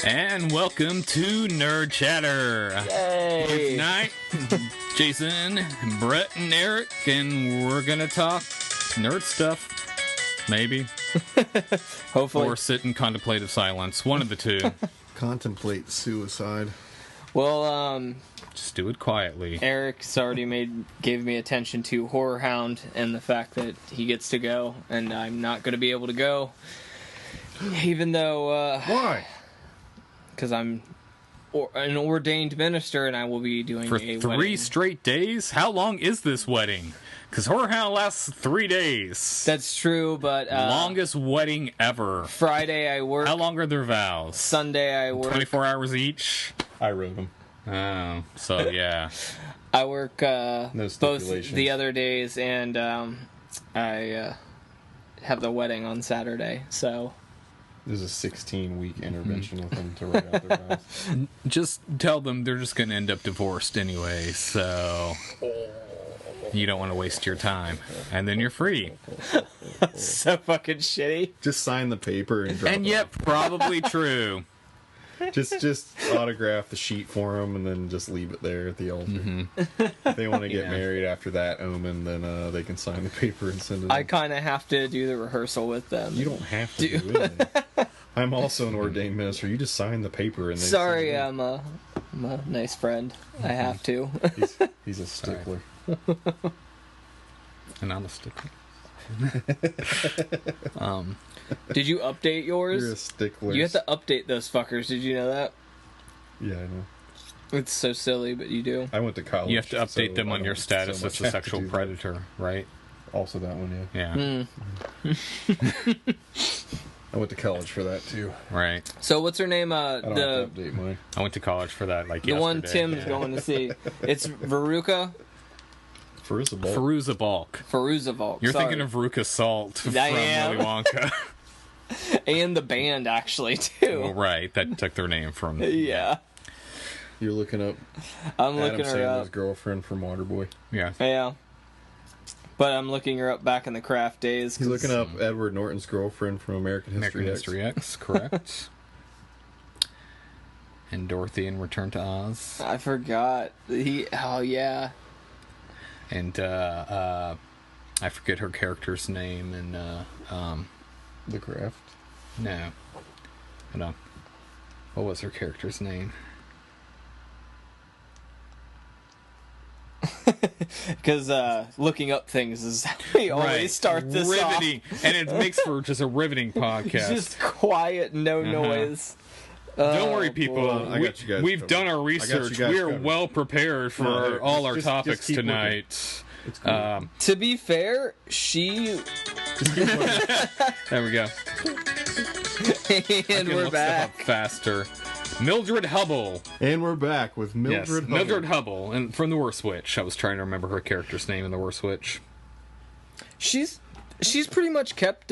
And welcome to Nerd Chatter. Yay! Tonight, Jason, Brett, and Eric, and we're gonna talk nerd stuff. Maybe. Hopefully. Or sit in contemplative silence. One of the two. Contemplate suicide. Well, Just do it quietly. Eric's already gave me attention to Horror Hound and the fact that he gets to go, and I'm not going to be able to go. Even though, Why? Because I'm an ordained minister, and I will be doing For a 3 wedding. straight days? How long is this wedding? Because Horror Hound lasts 3 days. That's true, but Longest wedding ever. Friday I work. How long are their vows? Sunday I work. 24 hours each? I wrote them. Oh, so yeah. I work No both stipulations. the other days, and I have the wedding on Saturday. So There's a 16-week intervention with them to write out their vows. Just tell them they're just going to end up divorced anyway, so you don't want to waste your time. And then you're free. so fucking shitty. Just sign the paper and drop And it yet, off. probably true. Just autograph the sheet for them and then just leave it there at the altar. If they want to get Yeah. married after that omen, then they can sign the paper and send it I in. kind of have to do the rehersal with them. You don't have to do it. I'm also an ordained minister. You just sign the paper and they Sorry, send I'm a nice friend. I have to. it in. He's a stickler. And I'm a sticker. Did you update You're a yours? stickler. You have to update those fuckers. Did you know that? Yeah, I know. It's so silly, but you do. I went to college. You have to update so them I on your don't status so as much a have to sexual do that. predator, right? Also that one, yeah. Yeah, I went to college for that too. right. So what's her name? I don't The have to update mine. I went to college for that, like the one yesterday. Tim's going to see. It's Veruca. Veruca. Feruza Balk. Veruca. You're thinking of Veruca Salt from I Willy am. Wonka. and the band actually too. Well, right, that took their name from... Yeah, You're looking up I'm Adam looking her Sandler's up. girlfriend from Waterboy. Yeah. Yeah, but I'm looking her up back in the craft days. He's 'cause- looking up Edward Norton's girlfriend from American American History X. History X, correct. And Dorothy in Return to Oz. I forgot. Oh yeah. And I forget her character's name and The Craft. no. Hold on. What was her character's name? Because looking up things is how we always start this riveting. And it makes for just a riveting off. podcast. Just quiet, no noise. Don't worry, Oh, people. boy. I got you guys We've covered. done our I got you research. guys We are covered. well prepared for No, all our just topics keep looking. tonight. It's cool. To be fair, she Just keep looking. There we go. and Can we're look back. stuff up faster. Mildred Hubble. And we're back with Mildred Yes, Hubble. Mildred Hubble, and from The Worst Witch. I was trying to remember her character's name in The Worst Witch. She's pretty much kept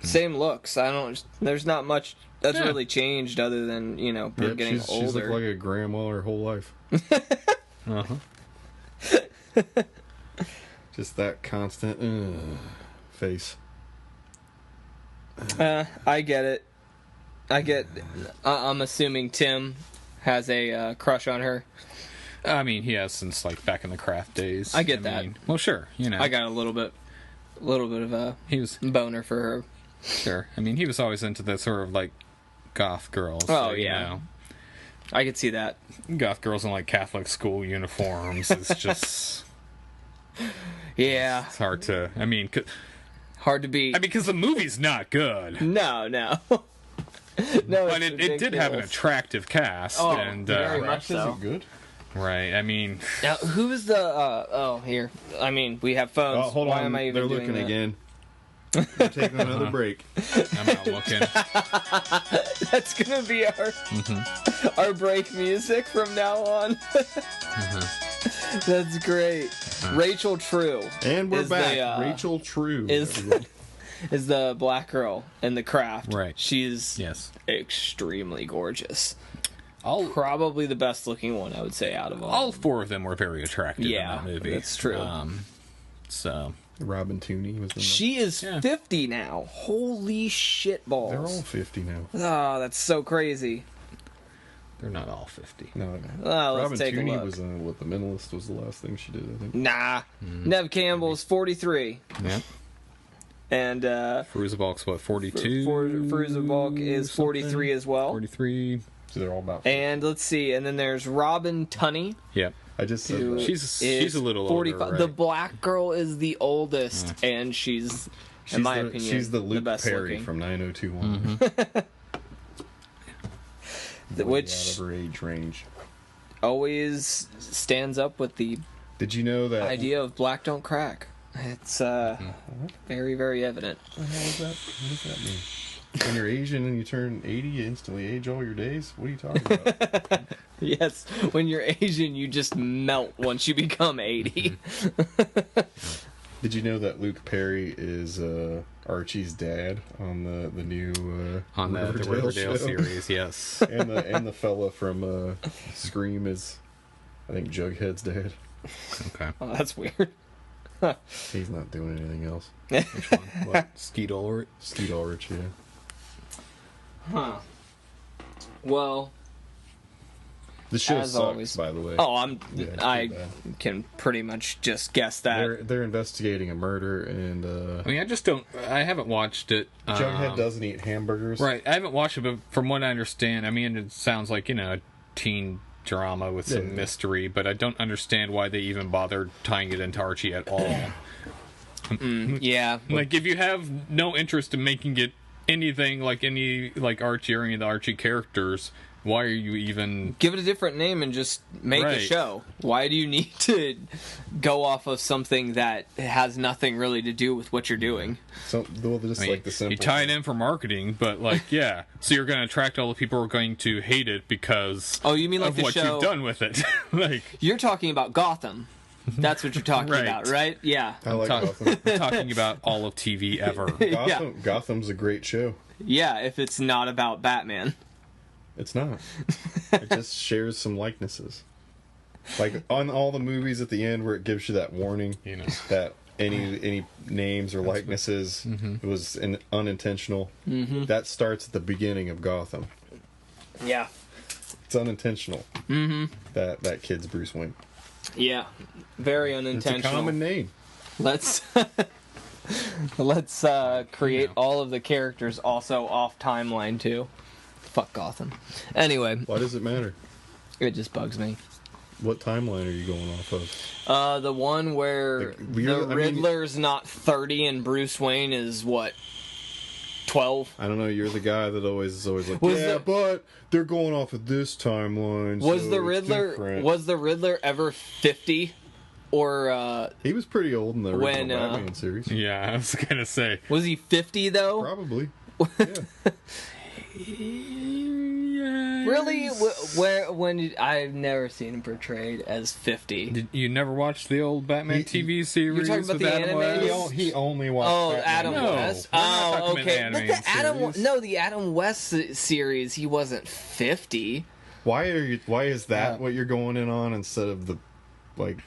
same looks. There's not much that's Yeah. really changed other than her Yep, getting she's older. looked like a grandma her whole life. Uh-huh. Just that constant face. I get it. I'm assuming Tim has a crush on her. I mean, he has since, like, back in the craft days. I get that. Well, sure, I got a little bit of a He was, boner for her. sure. I mean, he was always into the sort of, like, goth girls. Oh, so, you yeah. know. I could see that. Goth girls in, like, Catholic school uniforms. It's just... Yeah, It's hard to... I mean, hard to beat. because the movie's not good. No. No, But it's it did have an ridiculous. attractive cast. Oh, and very much Craft so. isn't good. Right, I mean... Now, who is the? Here. I mean, we have phones. Oh, hold Why on. am I even They're doing looking that? again. We're taking another break. I'm not looking. That's gonna be our break music from now on. That's great. Rachel True And we're is back. the, Rachel True. is- everybody. is the black girl in The Craft. Right. She's Yes. extremely gorgeous. All Probably the best looking one, I would say, out of all. all 4 of them were very attractive Yeah, in that movie. that's true. So Robin Tooney was in She is Yeah. 50 now. Holy shit balls. They're all 50 now. Oh, that's so crazy. They're not all 50. No, Oh, let's Robin take a Tooney look. was in The Mentalist was the last thing she did, I think. Nah. Nev Campbell's 43. Yeah. And Fruzabalk's what, 42? Fruzabalk is 43 as well. 43. So they're all about. And let's see, and then there's Robin Tunney. Yep. I just said who that. She's a little 45. older, right? The black girl is the oldest, and she's in my opinion, she's the Luke best Perry looking. from 9021. Which out of her age range. always stands up with the Did you know that idea of black don't crack. It's very, very evident. What the hell is that? What does that mean? When you're Asian and you turn 80, you instantly age all your days? What are you talking about? Yes, when you're Asian, you just melt once you become 80. Did you know that Luke Perry is Archie's dad on the new On the Riverdale show? series, yes. and the fella from Scream is, I think, Jughead's dad. Okay. Oh, that's weird. He's not doing anything else. Which one? What? Skeet Ulrich? Skeet Ulrich, yeah. Huh. Well, The show As sucks, always. by the way. yeah, it's I too bad. can pretty much just guess that. They're investigating a murder, and I mean, I haven't watched it. Jughead doesn't eat hamburgers. Right, I haven't watched it, but from what I understand, I mean, it sounds like, a teen drama with some Yeah. mystery, but I don't understand why they even bothered tying it into Archie at all. Yeah. Like, if you have no interest in making it anything like Archie or any of the Archie characters, why are you even... Give it a different name and just make a Right. show. Why do you need to go off of something that has nothing really to do with what you're doing? So, well, just I mean, like the simple. you tie it in for marketing, but yeah. So you're going to attract all the people who are going to hate it because Oh, you mean like of the what show? you've done with it. Like, You're talking about Gotham. That's what you're talking Right. about, right? Yeah. I like talk- Gotham. I'm talking about all of TV ever. Gotham's a great show. Yeah, if it's not about Batman. It's not. It just shares some likenesses. Like on all the movies at the end where it gives you that warning that any names or likenesses was unintentional. Mm-hmm. That starts at the beginning of Gotham. Yeah. It's unintentional. Mm-hmm. That kid's Bruce Wayne. Yeah. Very It's unintentional. a common name. Let's create all of the characters also off timeline too. Fuck Gotham. Anyway, Why does it matter? it just bugs me. What timeline are you going off of? The one where the Riddler's not 30 and Bruce Wayne is what, 12? I don't know. You're the guy that always like, Was yeah, the- but they're going off of this timeline. Was so the it's Riddler different." ever 50? Or He was pretty old in the original when, Batman series. Yeah, I was going to say. was he 50 though? Probably. Yeah. Really? When I've never seen him portrayed as 50. Did you never watched the old Batman TV series? You're talking about with the Adam animated? West? He only watched. Oh, Batman. Adam No, West. we're not Oh, talking about okay. the But animated series. the Adam West series, he wasn't 50. Why is that what you're going in on instead of the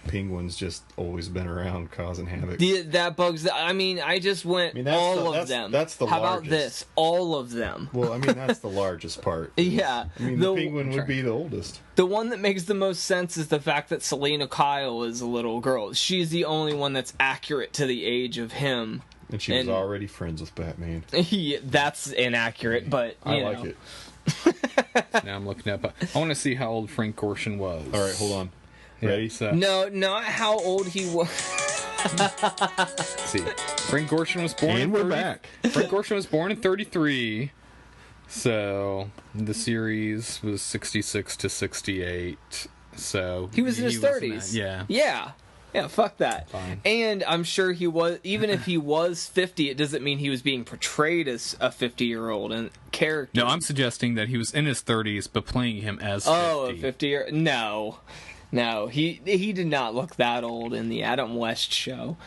penguins just always been around causing havoc? That bugs. I mean, I just went that's all the- of them. that's the How about largest. this? All of them. Well, I mean that's the largest part. Yeah. I mean the penguin would be the oldest. The one that makes the most sense is the fact that Selena Kyle is a little girl. She's the only one that's accurate to the age of him. And she was already friends with Batman. That's inaccurate, but I you like know. it. Now I'm looking up. I want to see how old Frank Gorshin was. All right, hold on. Ready? So, No, not how old he was. see. Frank Gorshin was born And in we're 30 back. Frank Gorshin was born in 33. So the series was 66 to 68. So He was in his 30s. Yeah. Yeah, fuck that. Fine. And I'm sure he was, even if he was 50, it doesn't mean he was being portrayed as a 50-year-old and character. No, I'm suggesting that he was in his 30s, but playing him as 50. Oh, a 50-year... No, he did not look that old in the Adam West show.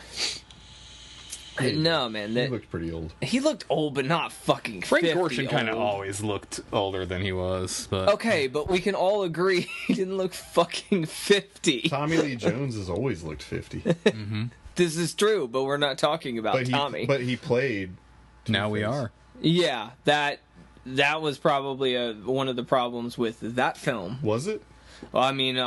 No, man. He looked pretty old. He looked old, but not fucking Frank 50 Gorshin kind of old. always looked older than he was. But Okay, but we can all agree he didn't look fucking 50. Tommy Lee Jones has always looked 50. This is true, but we're not talking about Tommy. But he played. now we Two-Face. are. Yeah, that was probably one of the problems with that film. Was it? Well, I mean,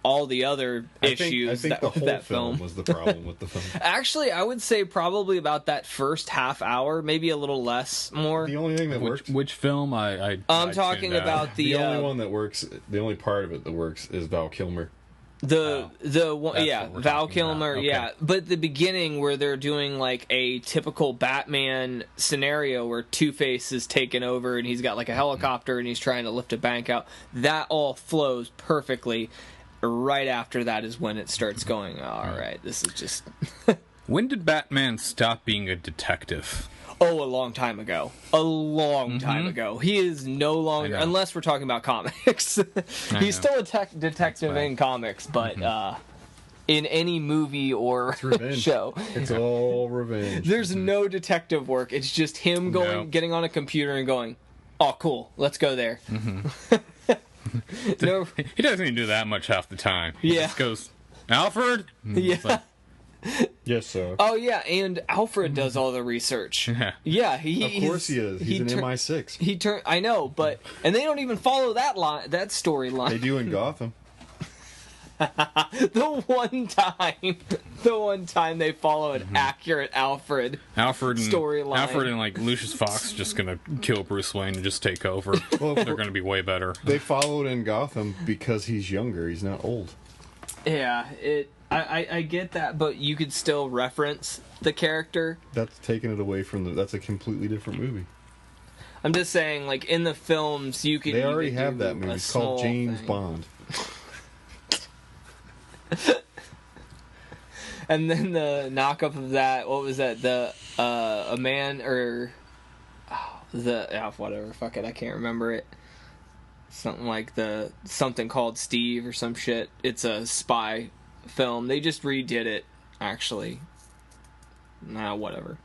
all the other issues I think the with whole that film was the problem with the film. Actually, I would say probably about that first half hour, maybe a little less, more. The only thing that works. Which film? I I'm talking tuned out. about The the only one that works. The only part of it that works is Val Kilmer. the one, That's yeah, what we're Val talking Kilmer, about. yeah. Okay. But the beginning where they're doing like a typical Batman scenario where Two-Face is taken over and he's got like a helicopter and he's trying to lift a bank out, that all flows perfectly. Right after that is when it starts going, all right, this is just... When did Batman stop being a detective? Oh, a long time ago. A long time ago. He is no longer, I know. unless we're talking about comics. He's know. still a detective That's in comics, but in any movie or Revenge. show, It's all revenge. there's no detective work. It's just him No. getting on a computer and going, oh, cool, let's go there. No, He doesn't even do that much half the time. He Yeah. just goes, Alfred? And Yeah. it's like, Yes, sir. oh, yeah, and Alfred does all the research. Yeah. Yeah, Of course he is. He's an MI6. I know, but and they don't even follow that storyline. They do in Gotham. The one time they follow an accurate Alfred. Alfred and Storyline. Alfred and like Lucius Fox just gonna kill Bruce Wayne and just take over. Well, They're gonna be way better. They followed in Gotham because he's younger. He's not old. Yeah, I get that, but you could still reference the character. That's taking it away from the. That's a completely different movie. I'm just saying, like in the films, you could. They you already could have do that movie. a It's called small James thing. Bond. And then the knockup of that, what was that? The a man or whatever. Fuck it, I can't remember it. Something called Steve or some shit. It's a spy film. They just redid it, actually. Nah, whatever.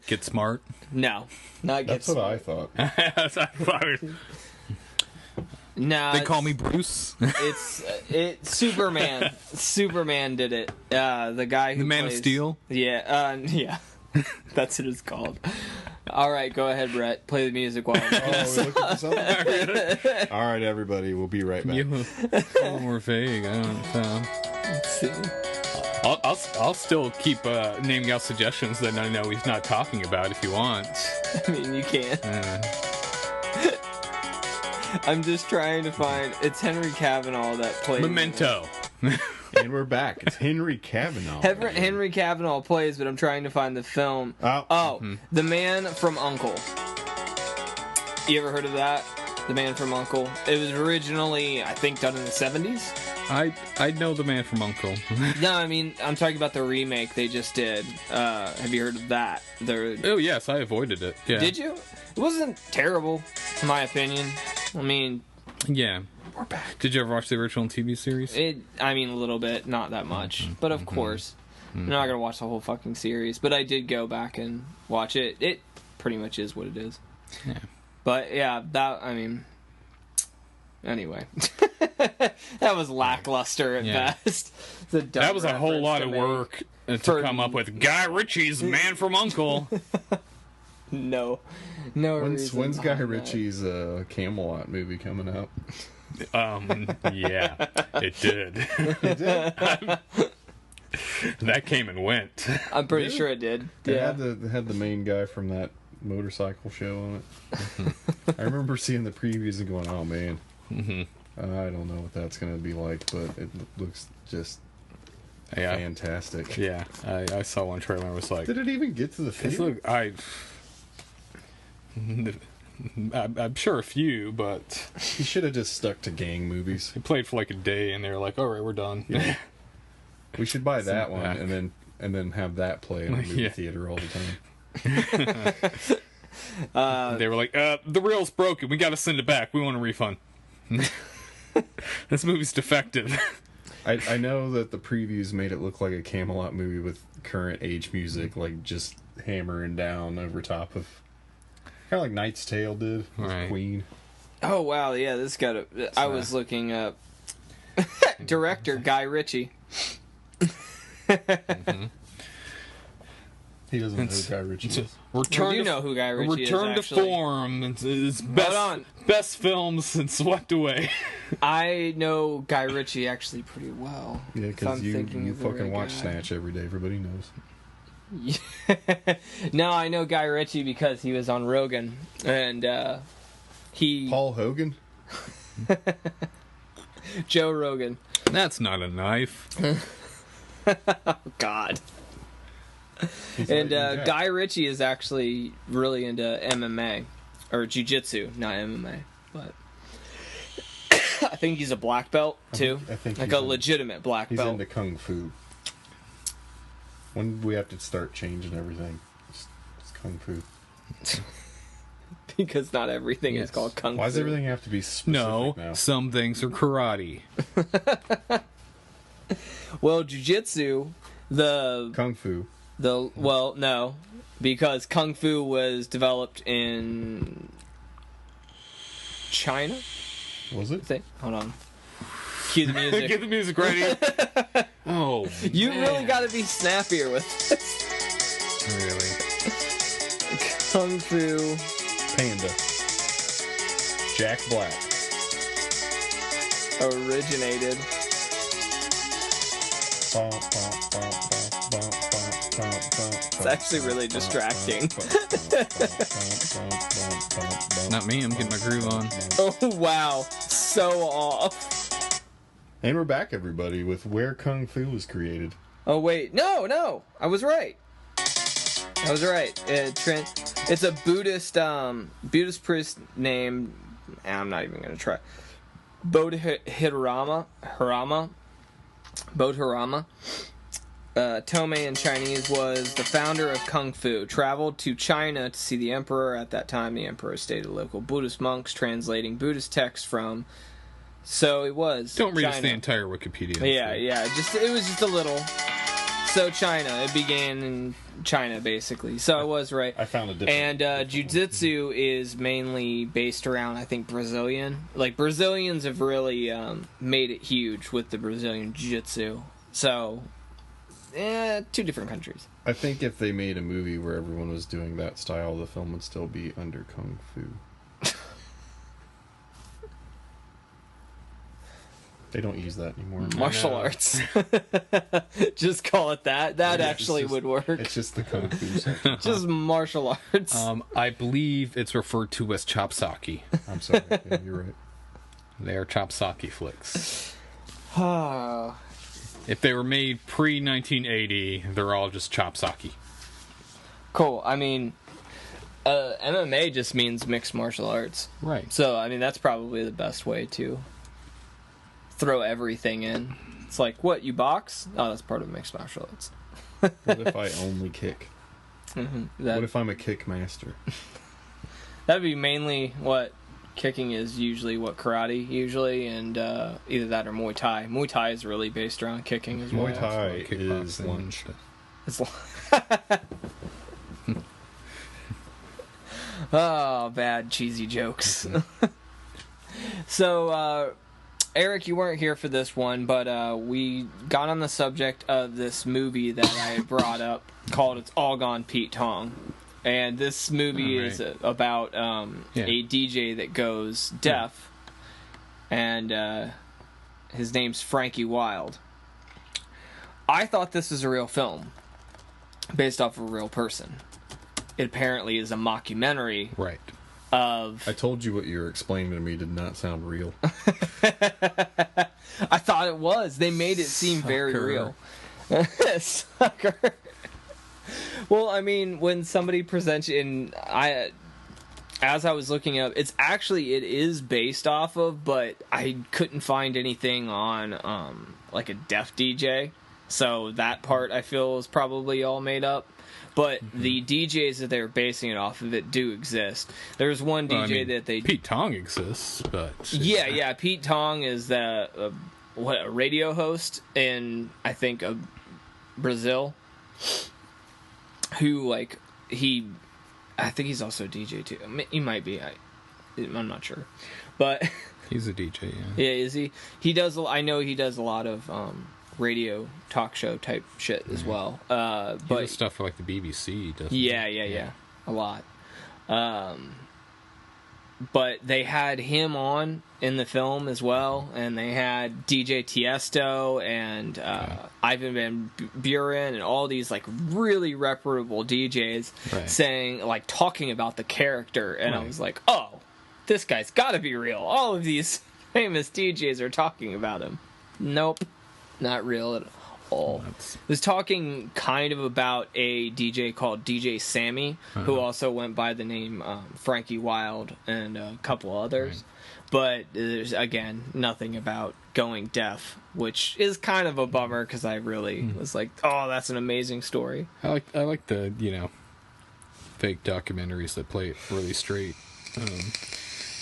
Get smart. No, not That's Get what I Smart. thought. That's what I thought. Nah, They call me Bruce. It's Superman. Superman did it. The guy who The Man of plays- Steel? Yeah, yeah. That's what it's called. All right, go ahead, Brett. Play the music while I'm Oh, we looked at this up? All right, everybody. We'll be right back. You a little more vague. I don't know. Let's see. I'll still keep naming out suggestions that I know he's not talking about if you want. I mean, you can. I'm just trying to find. It's Henry Cavill that plays. Memento. And we're back. It's Henry Cavill. Henry Cavill plays, but I'm trying to find the film. Oh. The Man from U.N.C.L.E. You ever heard of that? The Man from U.N.C.L.E. It was originally, I think, done in the 70s. I know the Man from U.N.C.L.E. No, I mean, I'm talking about the remake they just did. Have you heard of that? Oh yes, I avoided it. Yeah. Did you? It wasn't terrible, in my opinion. I mean, Yeah. We're back. Did you ever watch the original TV series? a little bit, not that much. But of course, I'm not going to watch the whole fucking series. But I did go back and watch it. It pretty much is what it is. Yeah. But yeah, anyway. That was lackluster at Yeah. best. It's a dumb That was a whole reference lot to of make. work to For- come up with Guy Ritchie's Man from U.N.C.L.E. No When's reason Guy behind that. Ritchie's Camelot movie coming out? Yeah, it did. That came and went. I'm pretty sure it did. They Yeah. had the main guy from that motorcycle show on it. I remember seeing the previews and going, "Oh man, I don't know what that's going to be like," but it looks just Yeah, fantastic. yeah. I saw one trailer and was like, Did it even get to the This theater? I'm sure a few, but He should have just stuck to gang movies. they played for like a day and they were like, "All right, we're done." Yeah. We should buy that one back. and then have that play in the movie Yeah. theater all the time. They were like, "The reel's broken. We got to send it back. We want a refund." This movie's defective. I know that the previews made it look like a Camelot movie with current age music, like just hammering down over top of, kind of like Knight's Tale did with Right. Queen. Oh wow, yeah, this got a. I was looking up director Guy Ritchie. He doesn't know who Guy Ritchie is. Well, you know who Guy Ritchie is, Return to actually. form. It's on. best films since Swept Away. I know Guy Ritchie actually pretty well. Yeah, if because I'm you thinking of the fucking right watch guy. Snatch every day. Everybody knows. No, I know Guy Ritchie because he was on Rogan, and he Paul Hogan? Joe Rogan. That's not a knife. Oh God. He's And Lightning Jack. Guy Ritchie is actually really into MMA or jiu-jitsu, not MMA, but I think he's a black belt too, I think like he's a legitimate black He's belt. into kung fu. When do we have to start changing everything? It's kung fu. Because not everything Yes. is called kung Why does fu. everything have to be specific No, now? some things are karate. Well, jiu-jitsu, Kung fu. well, no, because kung fu was developed in China. Was it? Hold on. Cue the music. Get the music ready. Oh, You man. really got to be snappier with this. Really? Kung Fu. Panda. Jack Black. Originated. It's actually really distracting. Not me. I'm getting my groove on. Oh, wow. So off. And we're back, everybody, with where Kung Fu was created. Oh, wait. No. I was right. It's a Buddhist priest named, I'm not even going to try. Bodhidharma. Tomei in Chinese was the founder of Kung Fu. Traveled to China to see the emperor. At that time, the emperor stayed at local Buddhist monks, translating Buddhist texts from. So it was. Don't read us China. the entire Wikipedia. Yeah. It was just a little. So China. It began in China, basically. So I was right. I found a different. And jiu-jitsu is mainly based around, I think, Brazilian. Like, Brazilians have really made it huge with the Brazilian jiu-jitsu. So, two different countries. I think if they made a movie where everyone was doing that style, the film would still be under Kung Fu. They don't use that anymore. Martial arts. Just call it that. That actually would work. It's just the Kung Fu section. Just martial arts. I believe it's referred to as chopsaki. I'm sorry. Yeah, you're right. They are chopsaki flicks. Oh. If they were made pre-1980, they're all just chopsaki. Cool. I mean, MMA just means mixed martial arts. Right. So, I mean, that's probably the best way to throw everything in. It's like, what, you box? Oh, that's part of mixed martial arts. What if I only kick? What if I'm a kick master? That'd be mainly what kicking is usually, what karate usually, and either that or Muay Thai. Muay Thai is really based around kicking as well. Muay Thai is Kickboxing. lunch. It's oh, bad cheesy jokes. So, Eric, you weren't here for this one, but we got on the subject of this movie that I had brought up called It's All Gone Pete Tong. And this movie is about a DJ that goes deaf, and his name's Frankie Wilde. I thought this was a real film, based off of a real person. It apparently is a mockumentary Right. of... I told you what you were explaining to me did not sound real. I thought it was. They made it seem very real. Sucker. Well, I mean, when somebody presents you, and as I was looking up, it is based off of, but I couldn't find anything on like a deaf DJ, so that part I feel is probably all made up. But the DJs that they were basing it off of it do exist. There's one DJ that they Pete Tong exists, but yeah, Pete Tong is the a radio host in, I think, Brazil, who I think he's also a DJ too. He might be. I'm not sure, but he's a DJ. Yeah. Yeah, is he? He does. I know he does a lot of radio talk show type shit as well. But he does stuff for like the BBC. Doesn't yeah, a lot. But they had him on in the film as well, and they had DJ Tiesto and Ivan Van Buren and all these like really reputable DJs saying, like, talking about the character, and I was like, oh, this guy's got to be real. All of these famous DJs are talking about him. Nope, not real at all. Was talking kind of about a DJ called DJ Sammy, who also went by the name Frankie Wild and a couple others. But there's, again, nothing about going deaf, which is kind of a bummer because I really was like, oh, that's an amazing story. I like the, fake documentaries that play it really straight.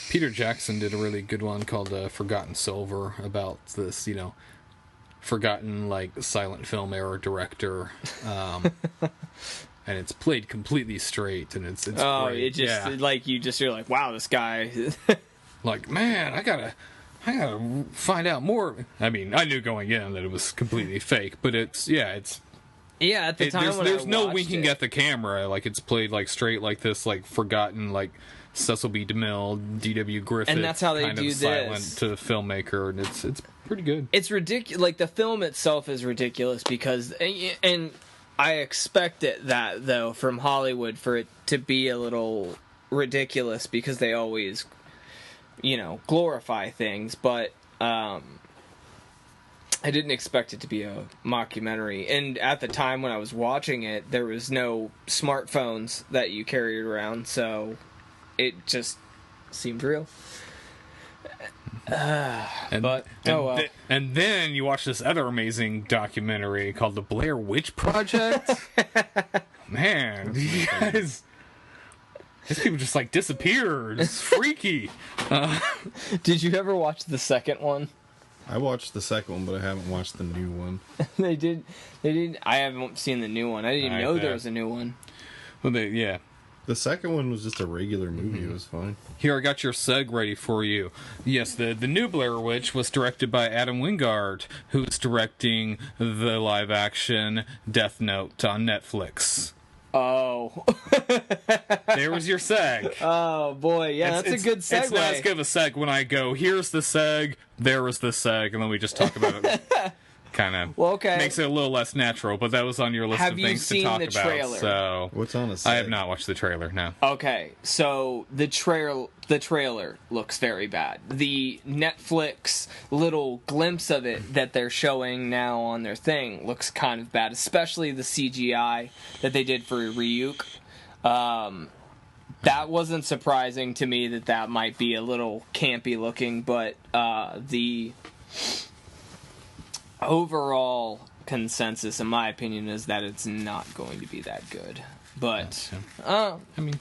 Peter Jackson did a really good one called Forgotten Silver about this, forgotten, like, silent film era director. And it's played completely straight, and it's great. It just, like, you're like, wow, this guy... Like, man, I gotta find out more. I mean, I knew going in that it was completely fake, but at the time there's no winking at the camera. Like, it's played like straight, like this, like forgotten, like Cecil B. DeMille, D.W. Griffith, and that's how they kind do of silent this to the filmmaker, and it's pretty good. It's ridiculous. Like, the film itself is ridiculous because, and I expected that though from Hollywood for it to be a little ridiculous because they always, glorify things, but I didn't expect it to be a mockumentary. And at the time when I was watching it, there was no smartphones that you carried around, so it just seemed real. And then you watch this other amazing documentary called The Blair Witch Project. Man, you guys... These people just, like, disappeared. It's freaky. Did you ever watch the second one? I watched the second one, but I haven't watched the new one. They did. I haven't seen the new one. I didn't know there was a new one. Well, yeah. The second one was just a regular movie. It was fine. Here, I got your seg ready for you. Yes, the new Blair Witch was directed by Adam Wingard, who's directing the live-action Death Note on Netflix. Oh. There was your seg. Oh, boy. Yeah, that's a good segue. It's not as good of a seg when I go, here's the seg, there was the seg, and then we just talk about it. Kind of makes it a little less natural, but that was on your list of things to talk about. Have you seen the trailer? So what's on a seg? I have not watched the trailer, no. Okay, so the trailer looks very bad. The Netflix little glimpse of it that they're showing now on their thing looks kind of bad, especially the CGI that they did for Ryuk. That wasn't surprising to me that might be a little campy looking, but the overall consensus, in my opinion, is that it's not going to be that good. But, I mean,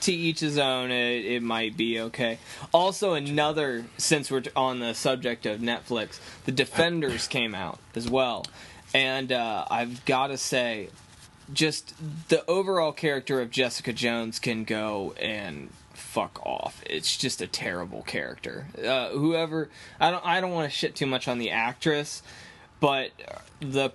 to each his own, it might be okay. Also, since we're on the subject of Netflix, The Defenders came out as well. And I've got to say, just the overall character of Jessica Jones can go and fuck off. It's just a terrible character. Whoever, I don't want to shit too much on the actress, but the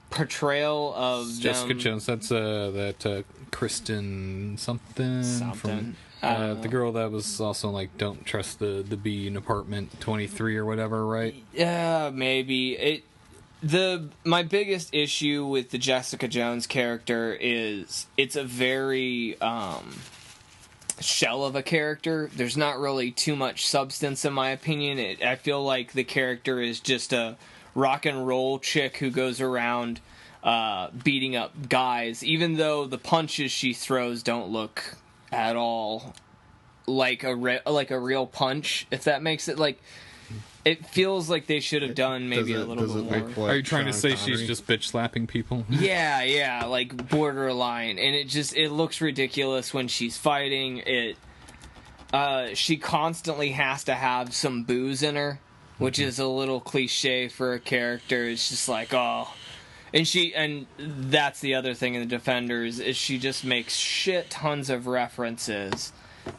portrayal of Jessica Jones. That's that Kristen something from the girl that was also like Don't Trust the Bee in Apartment 23 or whatever, right? Yeah, maybe my biggest issue with the Jessica Jones character is it's a very shell of a character. There's not really too much substance, in my opinion. I feel like the character is just a rock and roll chick who goes around beating up guys, even though the punches she throws don't look at all like a real punch, if that makes it like. It feels like they should have done maybe a little bit more. Are you trying to say she's just bitch slapping people? Yeah, like borderline, and it looks ridiculous when she's fighting. She constantly has to have some booze in her which is a little cliche for a character. It's just like, oh. And that's the other thing in the Defenders, is she just makes shit tons of references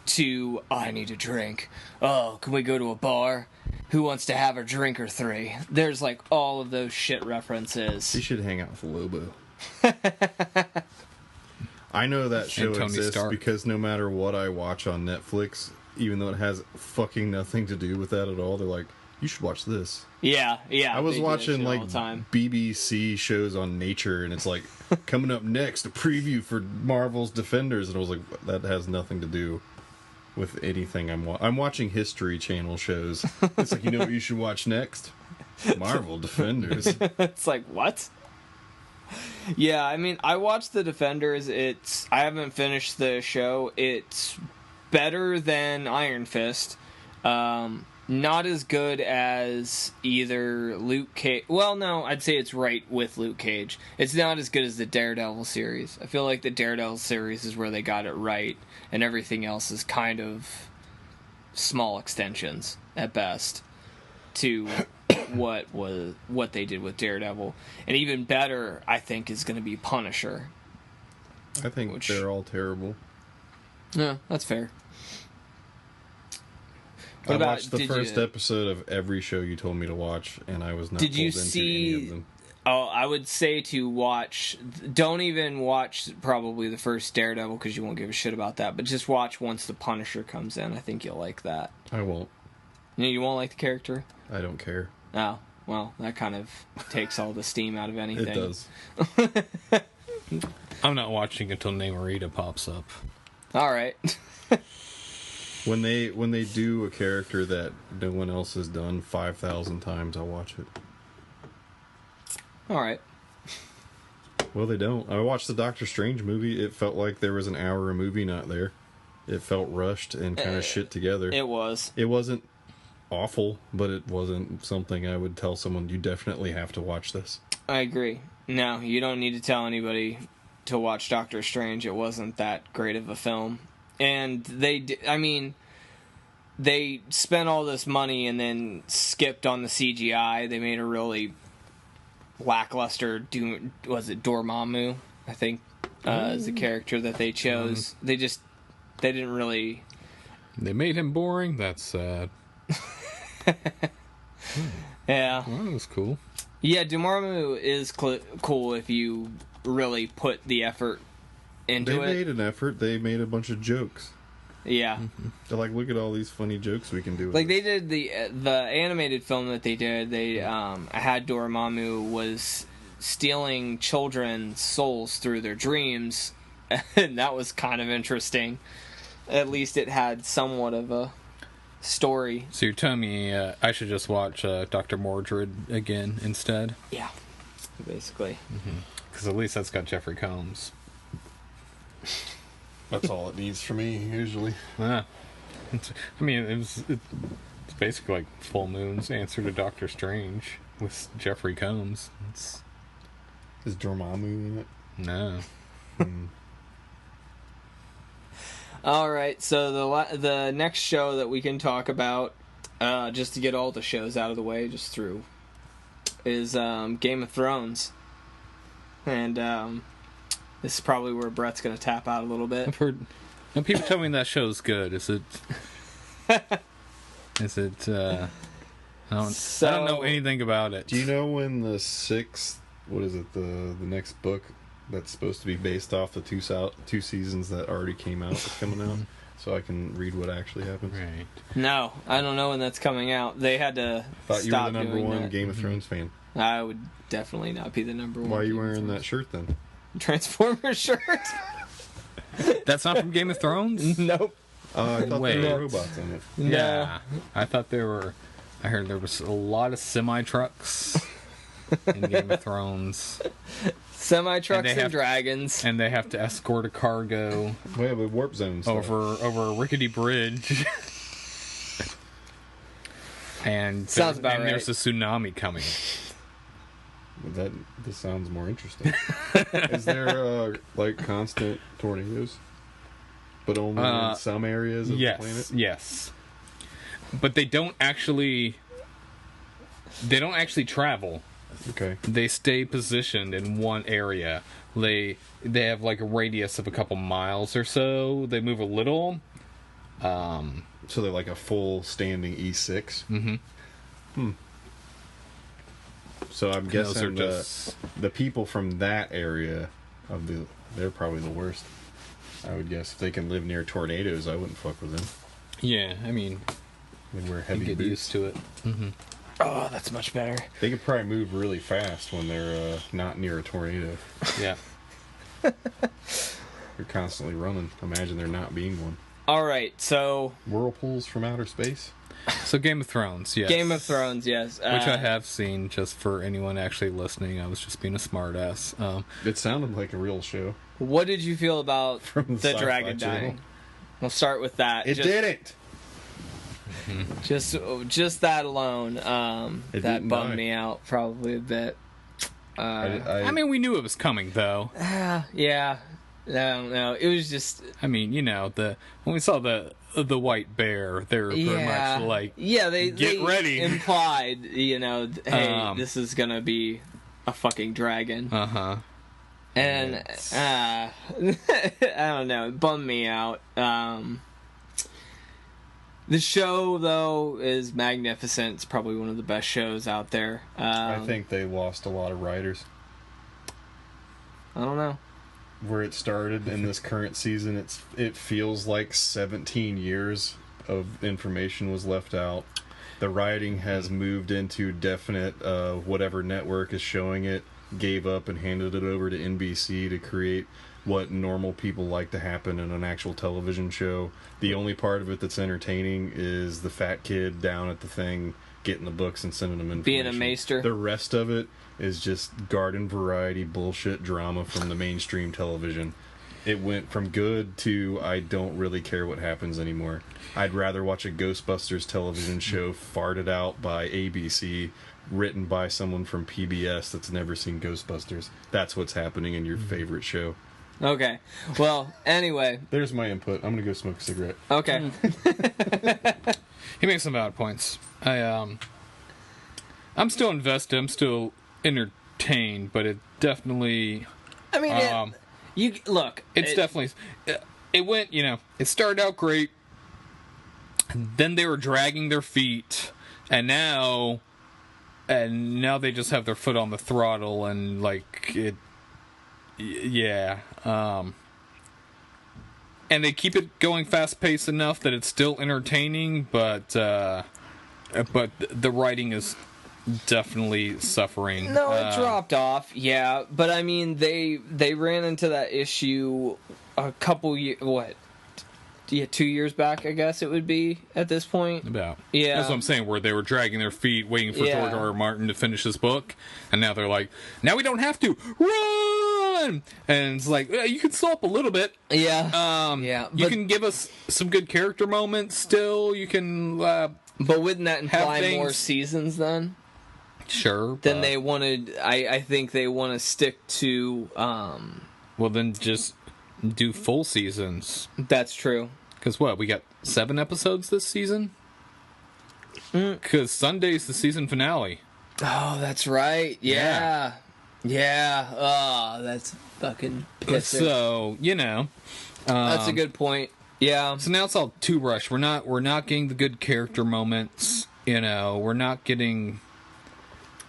to, I need a drink. Oh, can we go to a bar? Who wants to have a drink or three? There's like all of those shit references. She should hang out with Lobo. I know that show exists Stark. Because no matter what I watch on Netflix, even though it has fucking nothing to do with that at all, they're like, you should watch this. Yeah. I was watching like BBC shows on nature, and it's like, coming up next, a preview for Marvel's Defenders, and I was like, that has nothing to do with anything I'm watching History Channel shows. It's like, you know what you should watch next? Marvel Defenders. It's like, what? Yeah, I mean, I watched the Defenders. I haven't finished the show. It's better than Iron Fist. Not as good as either Luke Cage. Well, no, I'd say it's right with Luke Cage. It's not as good as the Daredevil series. I feel like the Daredevil series is where they got it right, and everything else is kind of small extensions at best to what they did with Daredevil. And even better, I think, is going to be Punisher. I think they're all terrible. Yeah, that's fair. I watched the first episode of every show you told me to watch, and I was not pulled into any of them. Oh, I would say to watch... Don't even watch probably the first Daredevil, because you won't give a shit about that, but just watch once the Punisher comes in. I think you'll like that. I won't. You won't like the character? I don't care. Oh, well, that kind of takes all the steam out of anything. It does. I'm not watching until Namorita pops up. All right. When they do a character that no one else has done 5,000 times, I'll watch it. All right. Well, they don't. I watched the Doctor Strange movie. It felt like there was an hour of movie not there. It felt rushed and kind of shit together. It was. It wasn't awful, but it wasn't something I would tell someone, you definitely have to watch this. I agree. No, you don't need to tell anybody to watch Doctor Strange. It wasn't that great of a film. And they spent all this money and then skipped on the CGI. They made a really lackluster, was it Dormammu, I think, is the character that they chose. They didn't really... They made him boring? That's sad. Yeah. Well, that was cool. Yeah, Dormammu is cool if you really put the effort into it. They made an effort. They made a bunch of jokes. Yeah. They're like, look at all these funny jokes we can do. Like, they did the animated film that they did. They had Dormammu was stealing children's souls through their dreams, and that was kind of interesting. At least it had somewhat of a story. So you're telling me I should just watch Dr. Mordred again instead? Yeah, basically. Because at least that's got Jeffrey Combs. That's all it needs for me, usually. I mean, it's basically like Full Moon's answer to Doctor Strange with Jeffrey Combs. Is Dormammu in it? No. All right, so the next show that we can talk about, just to get all the shows out of the way, is Game of Thrones. And this is probably where Brett's going to tap out a little bit. I've heard... And people tell me that show's good. Is it... I don't know anything about it. Do you know when the sixth... What is it? The next book that's supposed to be based off the two seasons that already came out is coming out? So I can read what actually happens. Right. No, I don't know when that's coming out. They had to Thought you were the number one that. Game of Thrones fan. I would definitely not be the number one. Why are you wearing that shirt then? Transformers shirt? That's not from Game of Thrones? Nope. I thought there were robots in it. Yeah. I thought there were... I heard there was a lot of semi-trucks in Game of Thrones. Semi-trucks and dragons. And they have to escort a cargo... We have a warp zone stuff. over a rickety bridge. And sounds about right. There's a tsunami coming. This sounds more interesting. Is there like constant tornadoes, but only in some areas of the planet? Yes. But they don't actually They don't actually travel. Okay. They stay positioned in one area. They have like a radius of a couple miles or so. They move a little. So they're like a full standing E6. Mm-hmm. So I'm guessing just... the people from that area they're probably the worst. I would guess if they can live near tornadoes, I wouldn't fuck with them. Yeah, I mean, They wear heavy get boots. used to it. Mm-hmm. Oh, that's much better. They could probably move really fast when they're not near a tornado. Yeah. They're constantly running. Imagine there not being one. All right, so Whirlpools from outer space? So Game of Thrones, yes. Game of Thrones, yes. Which I have seen, just for anyone actually listening. I was just being a smartass. It sounded like a real show. What did you feel about From the the Sci-Fi dragon Channel. dying? We'll start with that. It didn't! Just that alone. It that didn't bummed die. me out probably a bit. I mean, we knew it was coming, though. Yeah. I don't know. It was just. I mean, when we saw the white bear, they were pretty much like, they get ready. Implied, hey, this is gonna be a fucking dragon. Uh-huh. And I don't know, it bummed me out. The show, though, is magnificent. It's probably one of the best shows out there. I think they lost a lot of writers. I don't know. Where it started in this current season, it feels like 17 years of information was left out. The writing has moved into definite whatever network is showing it, gave up and handed it over to NBC to create what normal people like to happen in an actual television show. The only part of it that's entertaining is the fat kid down at the thing getting the books and sending them information. Being a maester. The rest of it is just garden variety bullshit drama from the mainstream television. It went from good to I don't really care what happens anymore. I'd rather watch a Ghostbusters television show farted out by ABC, written by someone from PBS that's never seen Ghostbusters. That's what's happening in your favorite show. Okay. Well, anyway. There's my input. I'm gonna go smoke a cigarette. Okay. He makes some valid points. I'm still invested. I'm still entertained, but it definitely... I mean, It's definitely... It went, it started out great, and then they were dragging their feet, and now they just have their foot on the throttle, and, it... Yeah. And they keep it going fast-paced enough that it's still entertaining, but the writing is definitely suffering. No, it dropped off. Yeah, but I mean, they ran into that issue a couple years. What? Yeah, 2 years back, I guess it would be at this point. About. Yeah, That's what I'm saying. Where they were dragging their feet, waiting for George R. R. Martin to finish his book, and now they're like, "Now we don't have to run." And it's like, you can slow up a little bit. Yeah. You can give us some good character moments. Still, you can. But wouldn't that imply more seasons then? Sure. Then they wanted. I think they want to stick to. Well, then just do full seasons. That's true. Because we got 7 episodes this season? Because Sunday's the season finale. Oh, that's right. Yeah. Oh, that's fucking pissing. So, that's a good point. Yeah. So now it's all too rushed. We're not getting the good character moments. We're not getting...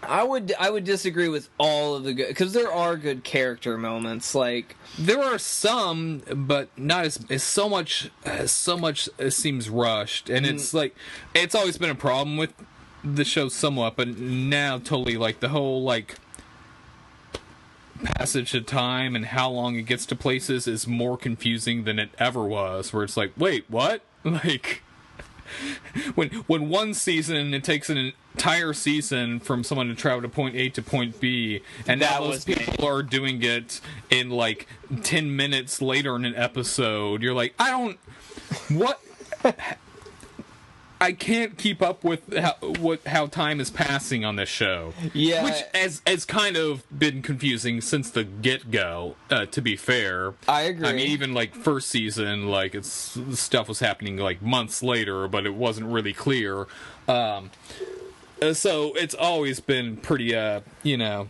I would disagree with all of the good, because there are good character moments. Like, there are some, but not as so much seems rushed, and it's like it's always been a problem with the show somewhat, but now totally the whole passage of time and how long it gets to places is more confusing than it ever was. Where it's like, wait, what? When one season it takes an entire season from someone to travel to point A to point B, and now those people are doing it in 10 minutes later in an episode. You're like, what? I can't keep up with how time is passing on this show. Yeah, which has kind of been confusing since the get-go. To be fair, I agree. I mean, even first season, stuff was happening months later, but it wasn't really clear. So it's always been pretty, you know,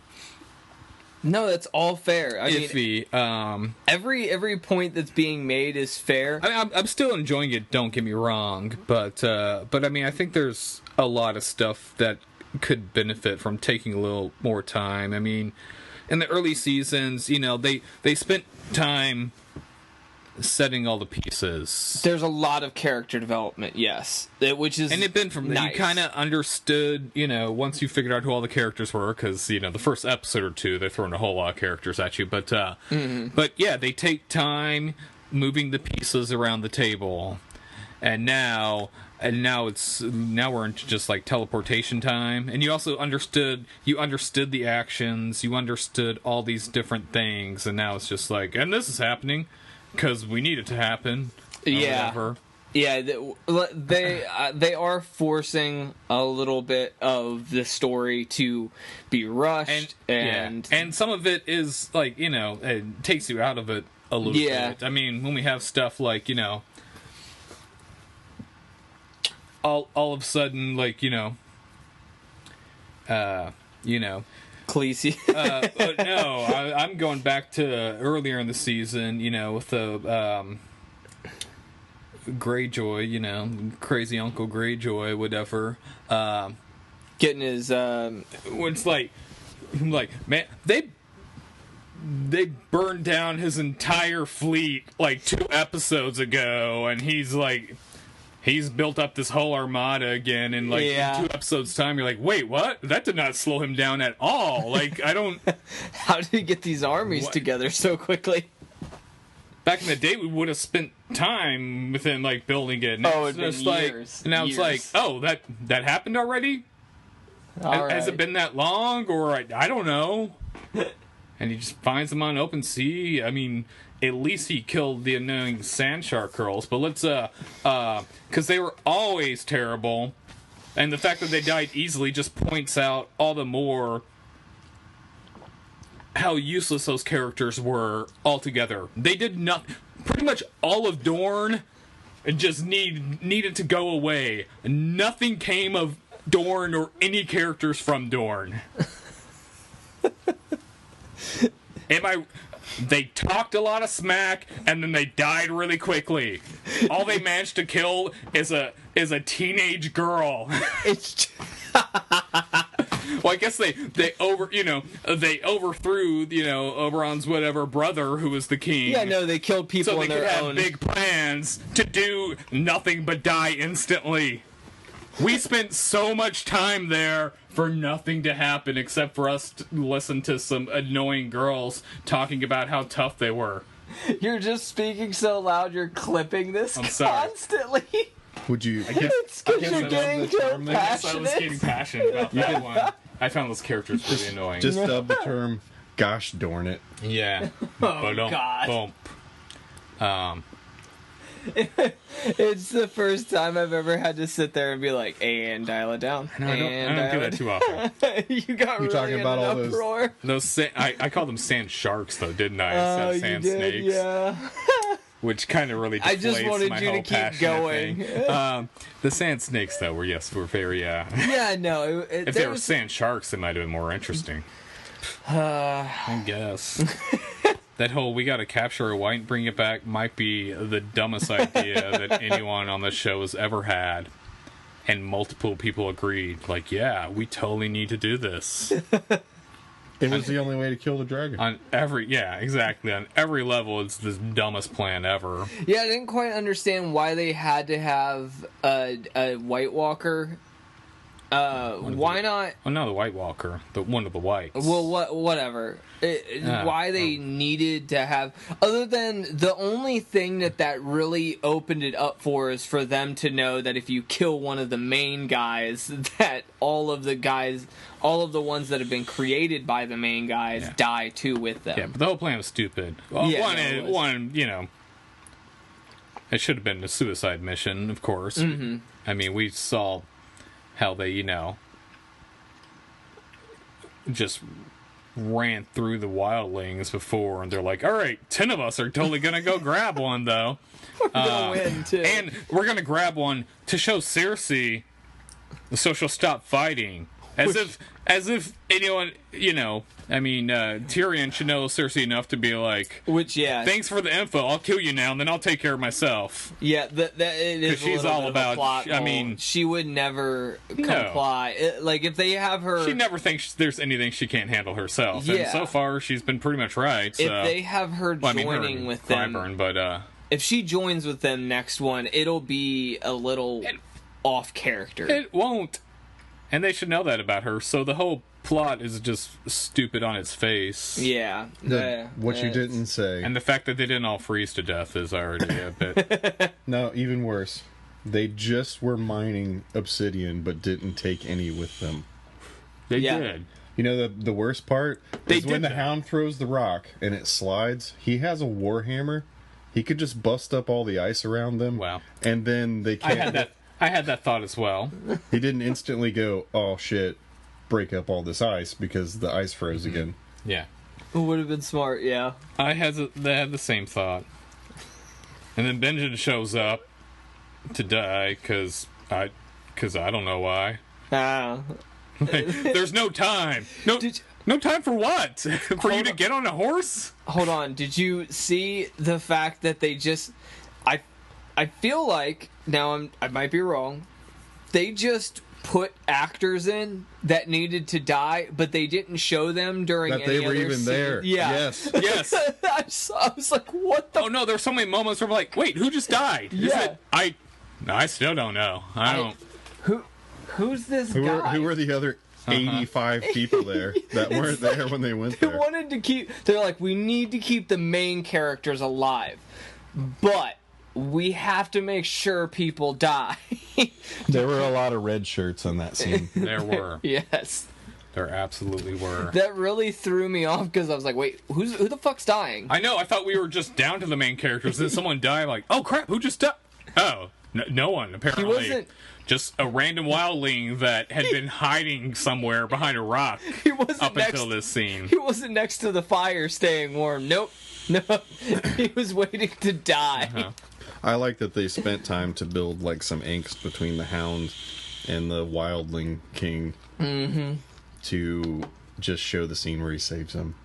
No, that's all fair. I mean, iffy. every point that's being made is fair. I mean, I'm still enjoying it. Don't get me wrong, but I mean, I think there's a lot of stuff that could benefit from taking a little more time. I mean, in the early seasons, you know, they spent time setting all the pieces. There's a lot of character development, yes, which is And it been from nice. you kind of understood, you know, once you figured out who all the characters were, because you know the first episode or two they're throwing a whole lot of characters at you, but yeah, they take time moving the pieces around the table, and now we're into just like teleportation time, and you also understood the actions, you understood all these different things, and now it's just like, and this is happening because we need it to happen. Yeah. Whatever. Yeah, they are forcing a little bit of the story to be rushed, and some of it is like, you know, it takes you out of it a little bit. I mean, when we have stuff like, you know, all of a sudden, like, you know, Khaleesi. no, I'm going back to earlier in the season, you know, with the Greyjoy, you know, crazy Uncle Greyjoy, whatever. Getting his When it's like, man, they burned down his entire fleet like 2 episodes ago, and he's built up this whole armada again in like in 2 episodes time. You're like, wait, what? That did not slow him down at all. Like, I don't. How did he get these armies together so quickly? Back in the day, we would have spent time within like building it. Now it'd been years. Like, now it's like, oh, that happened already. Has it been that long, or I don't know? And he just finds them on open sea. I mean, at least he killed the annoying sand shark girls. But let's because they were always terrible, and the fact that they died easily just points out all the more how useless those characters were altogether. They did not. Pretty much all of Dorne just needed to go away. Nothing came of Dorne or any characters from Dorne. They talked a lot of smack, and then they died really quickly. All they managed to kill is a teenage girl. It's Well, I guess they overthrew, you know, Oberon's whatever brother who was the king. yeah, no, they killed people So they on could their have own. big plans to do nothing but die instantly. We spent so much time there for nothing to happen except for us to listen to some annoying girls talking about how tough they were. You're just speaking so loud. You're clipping this I'm sorry. constantly. Would you? It's because guess you're I getting love the so term. I guess I was getting passionate. passionate about that one. I found those characters pretty annoying. Just dub the term, gosh darn it. Yeah. Oh, God. It's the first time I've ever had to sit there and be like, and dial it down. No, I don't do that too often. You got You're really talking about in an all those- uproar. I called them sand sharks, though, didn't I? Oh, Instead you of sand did, snakes. yeah. Which kind of really I deflates just wanted my you to whole keep passionate going. thing. The sand snakes, though, were very. Yeah, no. If they were sand sharks, it might have been more interesting. I guess. That whole we gotta capture a white and bring it back might be the dumbest idea that anyone on the show has ever had. And multiple people agreed, like, yeah, we totally need to do this. It was the only way to kill the dragon. On every level, it's the dumbest plan ever. Yeah, I didn't quite understand why they had to have a White Walker. Why not? Oh no, the White Walker, one of the whites. Well, whatever. Why they needed to have, other than the only thing that really opened it up for is for them to know that if you kill one of the main guys, that all of the ones that have been created by the main guys die too with them. Yeah, but the whole plan was stupid. Well, one, you know, it should have been a suicide mission, of course. Mm-hmm. I mean, we saw how they, you know, just ran through the wildlings before, and they're like, all right, 10 of us are totally gonna go grab one, though. We're gonna win, too. And we're gonna grab one to show Cersei so she'll stop fighting. As if anyone, I mean, Tyrion should know Cersei enough to be like, thanks for the info. I'll kill you now, and then I'll take care of myself. Yeah, it is. She's all about. Plot I mean, she would never comply. Like if they have her, she never thinks there's anything she can't handle herself. Yeah. And so far, she's been pretty much right. So. If they have her joining with them, if she joins with them next one, it'll be a little off character. It won't. And they should know that about her, so the whole plot is just stupid on its face. Yeah. What you didn't say. And the fact that they didn't all freeze to death is already a bit... No, even worse. They just were mining obsidian, but didn't take any with them. They did. You know, the worst part is when the Hound throws the rock and it slides, he has a warhammer. He could just bust up all the ice around them. Wow. And then they can't... I had that thought as well. He didn't instantly go, oh shit, break up all this ice because the ice froze again. Yeah. It would have been smart, yeah. They had the same thought. And then Benjen shows up to die because I don't know why. There's no time. No time for what? For you to get on a horse? Hold on. Did you see the fact that they just... I feel like, now I might be wrong, they just put actors in that needed to die, but they didn't show them during that any they were other even scene. there. Yeah. Yes. I was like, what the... Oh, no, there's so many moments where I'm like, wait, who just died? Yeah. I still don't know. I don't... Who's this guy? Who were the other 85 people there that weren't there when they went there? They're like, we need to keep the main characters alive, but... we have to make sure people die. There were a lot of red shirts in that scene. There were. Yes. There absolutely were. That really threw me off because I was like, wait, who the fuck's dying? I know, I thought we were just down to the main characters. Then someone died, like, oh crap, who just died? Oh, no one, apparently. He wasn't... just a random wildling that had been hiding somewhere behind a rock until this scene. He wasn't next to the fire staying warm. Nope. No. He was waiting to die. Uh-huh. I like that they spent time to build like some angst between the Hound and the Wildling King to just show the scene where he saves him.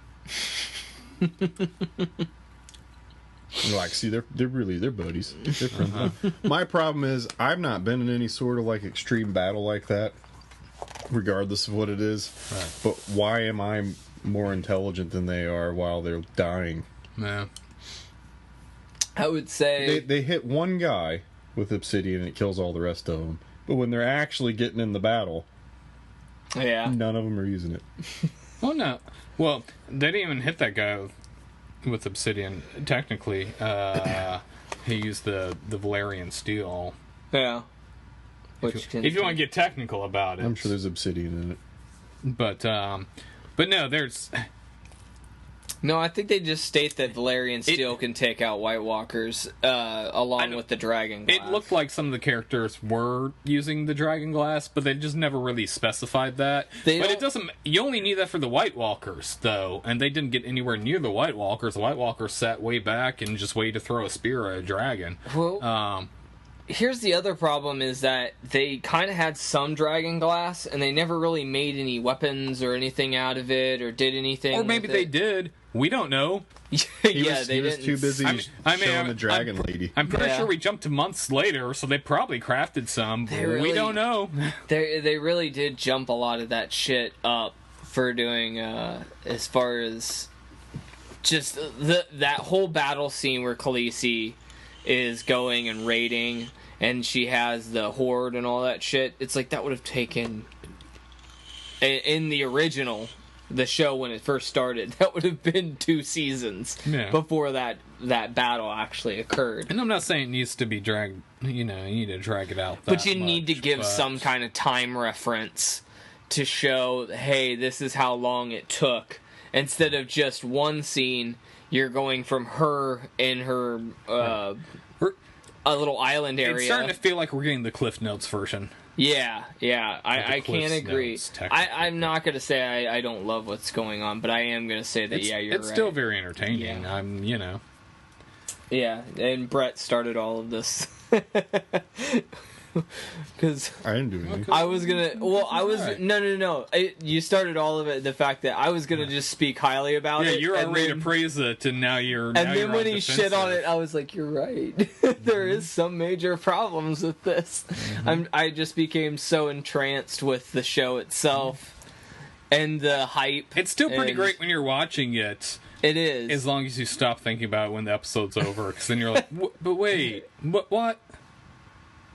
Like, see, they're buddies. They're friends. My problem is I've not been in any sort of like extreme battle like that, regardless of what it is. Right. But why am I more intelligent than they are while they're dying? Yeah. I would say they hit one guy with obsidian and it kills all the rest of them. But when they're actually getting in the battle, none of them are using it. Oh no! Well, they didn't even hit that guy with obsidian. Technically, he used the Valerian steel. Yeah. If you want to get technical about it, I'm sure there's obsidian in it. But no, there's. No, I think they just state that Valerian steel can take out White Walkers along with the dragon glass. It looked like some of the characters were using the dragon glass, but they just never really specified that. But it doesn't... You only need that for the White Walkers, though, and they didn't get anywhere near the White Walkers. The White Walkers sat way back and just waited to throw a spear at a dragon. Well... here's the other problem is that they kind of had some dragon glass, and they never really made any weapons or anything out of it, or did anything. Or maybe they did. We don't know. He was too busy showing the dragon lady. I'm pretty sure we jumped to months later, so they probably crafted some. We don't know. They really did jump a lot of that shit up for doing, as far as just that whole battle scene where Khaleesi is going and raiding, and she has the horde and all that shit. It's like that would have taken in the original. The show when it first started, that would have been 2 seasons before that battle actually occurred. And I'm not saying it needs to be dragged, you need to drag it out but you need to give some kind of time reference to show, hey, this is how long it took. Instead of just one scene, you're going from her in her a little island area. It's starting to feel like we're getting the Cliff Notes version. Yeah, I can't agree. I'm not going to say I don't love what's going on, but I am going to say that, you're right. It's still very entertaining. Yeah. Yeah, and Brett started all of this. Because I didn't do anything. I was gonna. Well, I was Alright. no. You started all of it. The fact that I was gonna just speak highly about Yeah, it. you're and already to then- praise it, and now you're. And now then you're when on he shit on defensive. it, I was like, "You're right. There is some major problems with this." I just became so entranced with the show itself and the hype. It's still pretty and great when you're watching it, It is. as long as you stop thinking about it when the episode's over, because then you're like, but wait, what?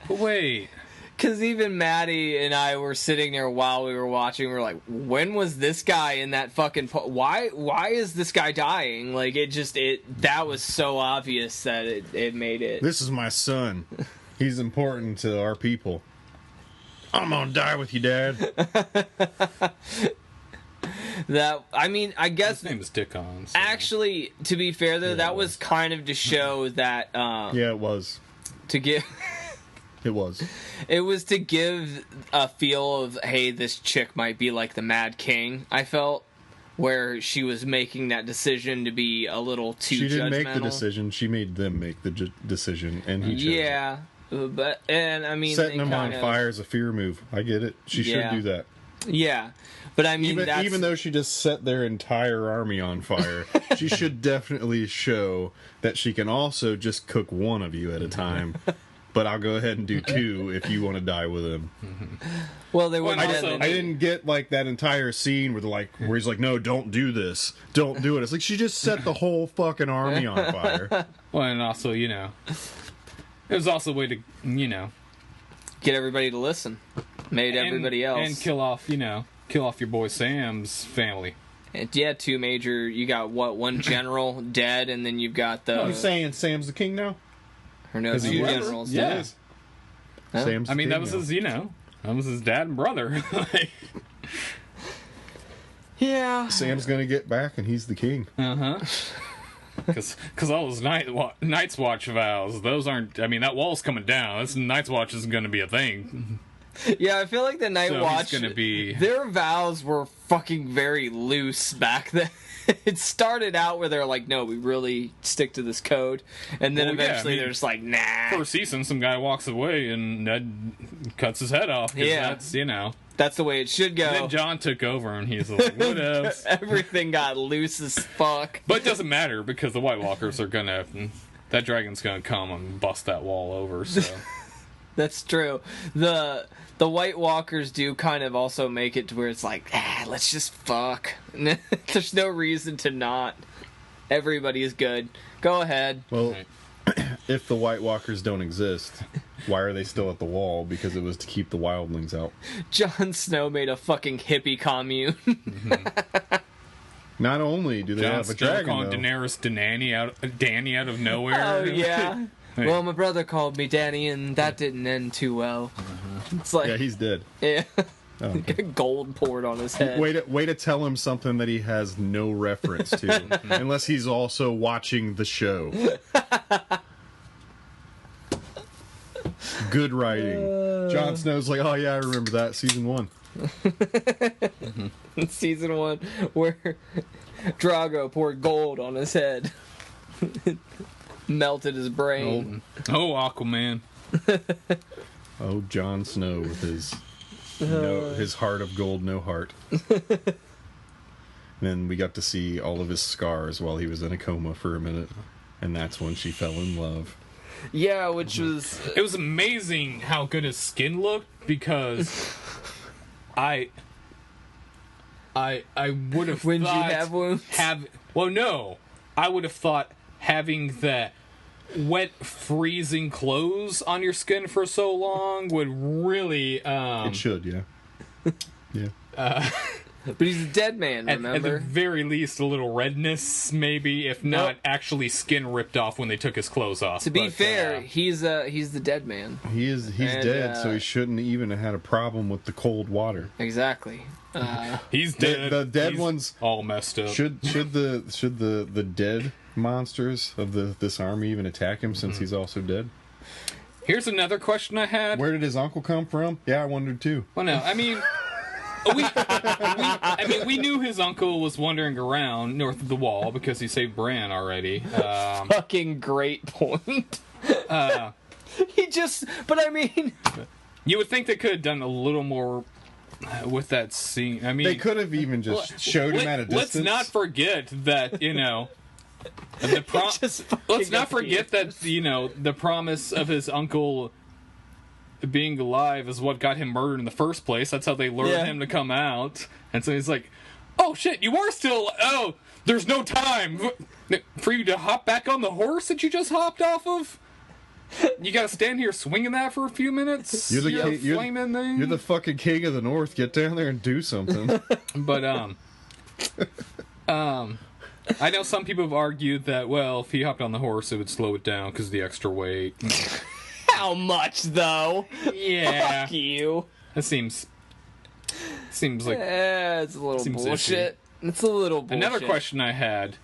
But wait. Because even Maddie and I were sitting there while we were watching. We were like, "When was this guy in that fucking? Why is this guy dying? Like that was so obvious that it made it." This is my son. He's important to our people. I'm gonna die with you, Dad. I guess His name is Dickon. So. actually, to be fair though, that was kind of to show that Yeah, it was. to give. It was. It was to give a feel of, hey, this chick might be like the Mad King, I felt, where she was making that decision to be a little too She didn't judgmental. make the decision. She made them make the decision, and he chose it. Yeah, but, and I mean... Setting they them on kind of- fire is a fear move. I get it. She Yeah. should do that. Yeah, but I mean, that's... Even though she just set their entire army on fire, she should definitely show that she can also just cook one of you at a time. But I'll go ahead and do two if you want to die with him. Well, they wouldn't Well, have... also, I didn't get like that entire scene where he's like, no, don't do this, don't do it. It's like she just set the whole fucking army on fire. Well, and also, it was also a way to, get everybody to listen. Made everybody else. and kill off your boy Sam's family. Yeah, two major... You got, one general dead, and then you've got the... I'm saying Sam's the king now. Or no, 'Cause two he was. generals Yeah. dead. Huh? Sam's. I mean, the that king was now. that was his dad and brother. Yeah. Sam's gonna get back, and he's the king. Because all those Night's Watch vows, those aren't. I mean, that wall's coming down. This Night's Watch isn't going to be a thing. Yeah, I feel like the Night So Watch... he's going to be. Their vows were fucking very loose back then. It started out where they're like, no, we really stick to this code. And then Well, yeah, eventually I mean, they're just like, nah. First season, some guy walks away and Ned cuts his head off. 'Cause Yeah. that's. That's the way it should go. Then John took over and he's like, what else? Everything got loose as fuck. But it doesn't matter because the White Walkers are going to. That dragon's going to come and bust that wall over, so. That's true. The White Walkers do kind of also make it to where it's like, let's just fuck. There's no reason to not. Everybody is good. Go ahead. Well, Right. if the White Walkers don't exist, why are they still at the wall? Because it was to keep the wildlings out. Jon Snow made a fucking hippie commune. Not only do they John have a Snow dragon, calling though, Daenerys Danny out of nowhere. Oh, yeah. Hey. Well, my brother called me Danny, and that didn't end too well. It's like, yeah, he's dead. yeah. Oh, okay. Got gold poured on his head. Way to tell him something that he has no reference to, unless he's also watching the show. Good writing. Jon Snow's like, oh yeah, I remember that, season 1. Season 1, where Drago poured gold on his head. Melted his brain. Oh, Aquaman. Oh, Jon Snow with his heart of gold, no heart. Then we got to see all of his scars while he was in a coma for a minute, and that's when she fell in love. Yeah, which was... It was amazing how good his skin looked because I would have When you thought have wounds? well, no, I would have thought having that wet, freezing clothes on your skin for so long would really It should, yeah. Yeah. But he's a dead man, at the remember? very least a little redness, maybe, if not Nope. actually skin ripped off when they took his clothes off. To be But, fair, he's the dead man. He's And, dead, so he shouldn't even have had a problem with the cold water. Exactly. he's dead. The dead He's ones all messed up. should the dead monsters of this army even attack him since he's also dead? Here's another question I had. Where did his uncle come from? Yeah, I wondered too. Well, no, I mean, we knew his uncle was wandering around north of the wall because he saved Bran already. Fucking great point. But I mean, you would think they could have done a little more with that scene. I mean, They could have even just showed him at a distance. let's not forget that, let's not forget that, the promise of his uncle being alive is what got him murdered in the first place. That's how they lured him to come out. And so he's like, oh shit, you are still, there's no time for you to hop back on the horse that you just hopped off of. You gotta stand here swinging that for a few minutes. You're the fucking king of the north. Get down there and do something. But I know some people have argued that, well, if he hopped on the horse, it would slow it down because of the extra weight. How much though? Yeah, Fuck you. That seems like it's a little bullshit. It's a little bullshit. Another question I had,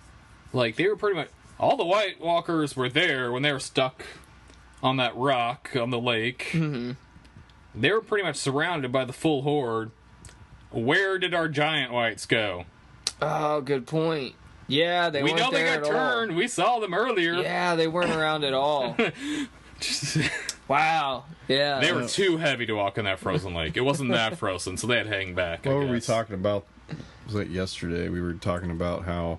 like, they were pretty much all the White Walkers were there when they were stuck on that rock on the lake. Mm-hmm. They were pretty much surrounded by the full horde. Where did our giant whites go? Oh, good point. Yeah, we weren't there at all. We know they got turned. We saw them earlier. Yeah, they weren't around at all. Wow. Yeah. They were too heavy to walk in that frozen lake. It wasn't that frozen, so they had to hang back. What were we talking about? Was it yesterday? We were talking about how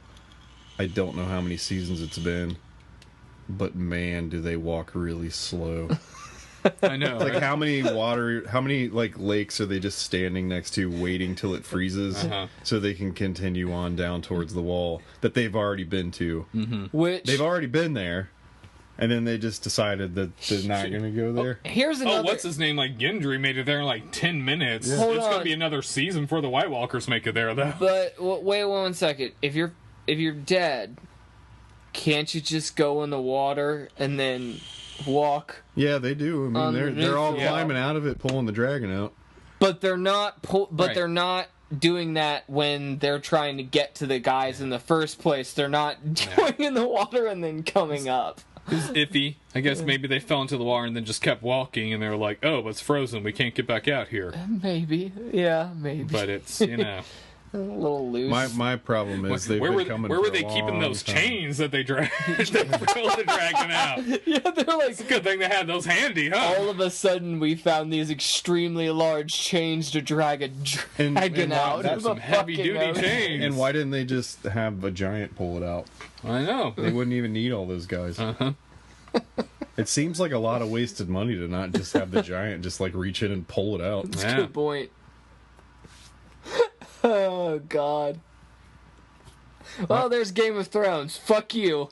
I don't know how many seasons it's been, but man, do they walk really slow. I know. Like, how many like lakes are they just standing next to waiting till it freezes so they can continue on down towards the wall that they've already been to? Mm-hmm. Which they've already been there, and then they just decided that they're not going to go there. Here's another. What's his name? Like Gendry made it there in like 10 minutes. Yeah. It's going to be another season before the White Walkers make it there, though. But wait 1 second. If you're dead, can't you just go in the water and then walk? Yeah, they do. I mean, they're all climbing out of it, pulling the dragon out. But they're not. They're not doing that when they're trying to get to the guys in the first place. They're not going in the water and then coming up. It's iffy. I guess maybe they fell into the water and then just kept walking, and they were like, "Oh, it's frozen. We can't get back out here." Maybe, yeah, maybe. But it's a little loose. My problem is where were they keeping those chains that they dragged the dragon out? Yeah, they're like, it's a good thing they had those handy, huh? All of a sudden, we found these extremely large chains to drag a dragon out. That's some heavy duty chains. And why didn't they just have a giant pull it out? I know. They wouldn't even need all those guys. It seems like a lot of wasted money to not just have the giant just like reach in and pull it out. That's a good point. Oh, God. Well, there's Game of Thrones. Fuck you.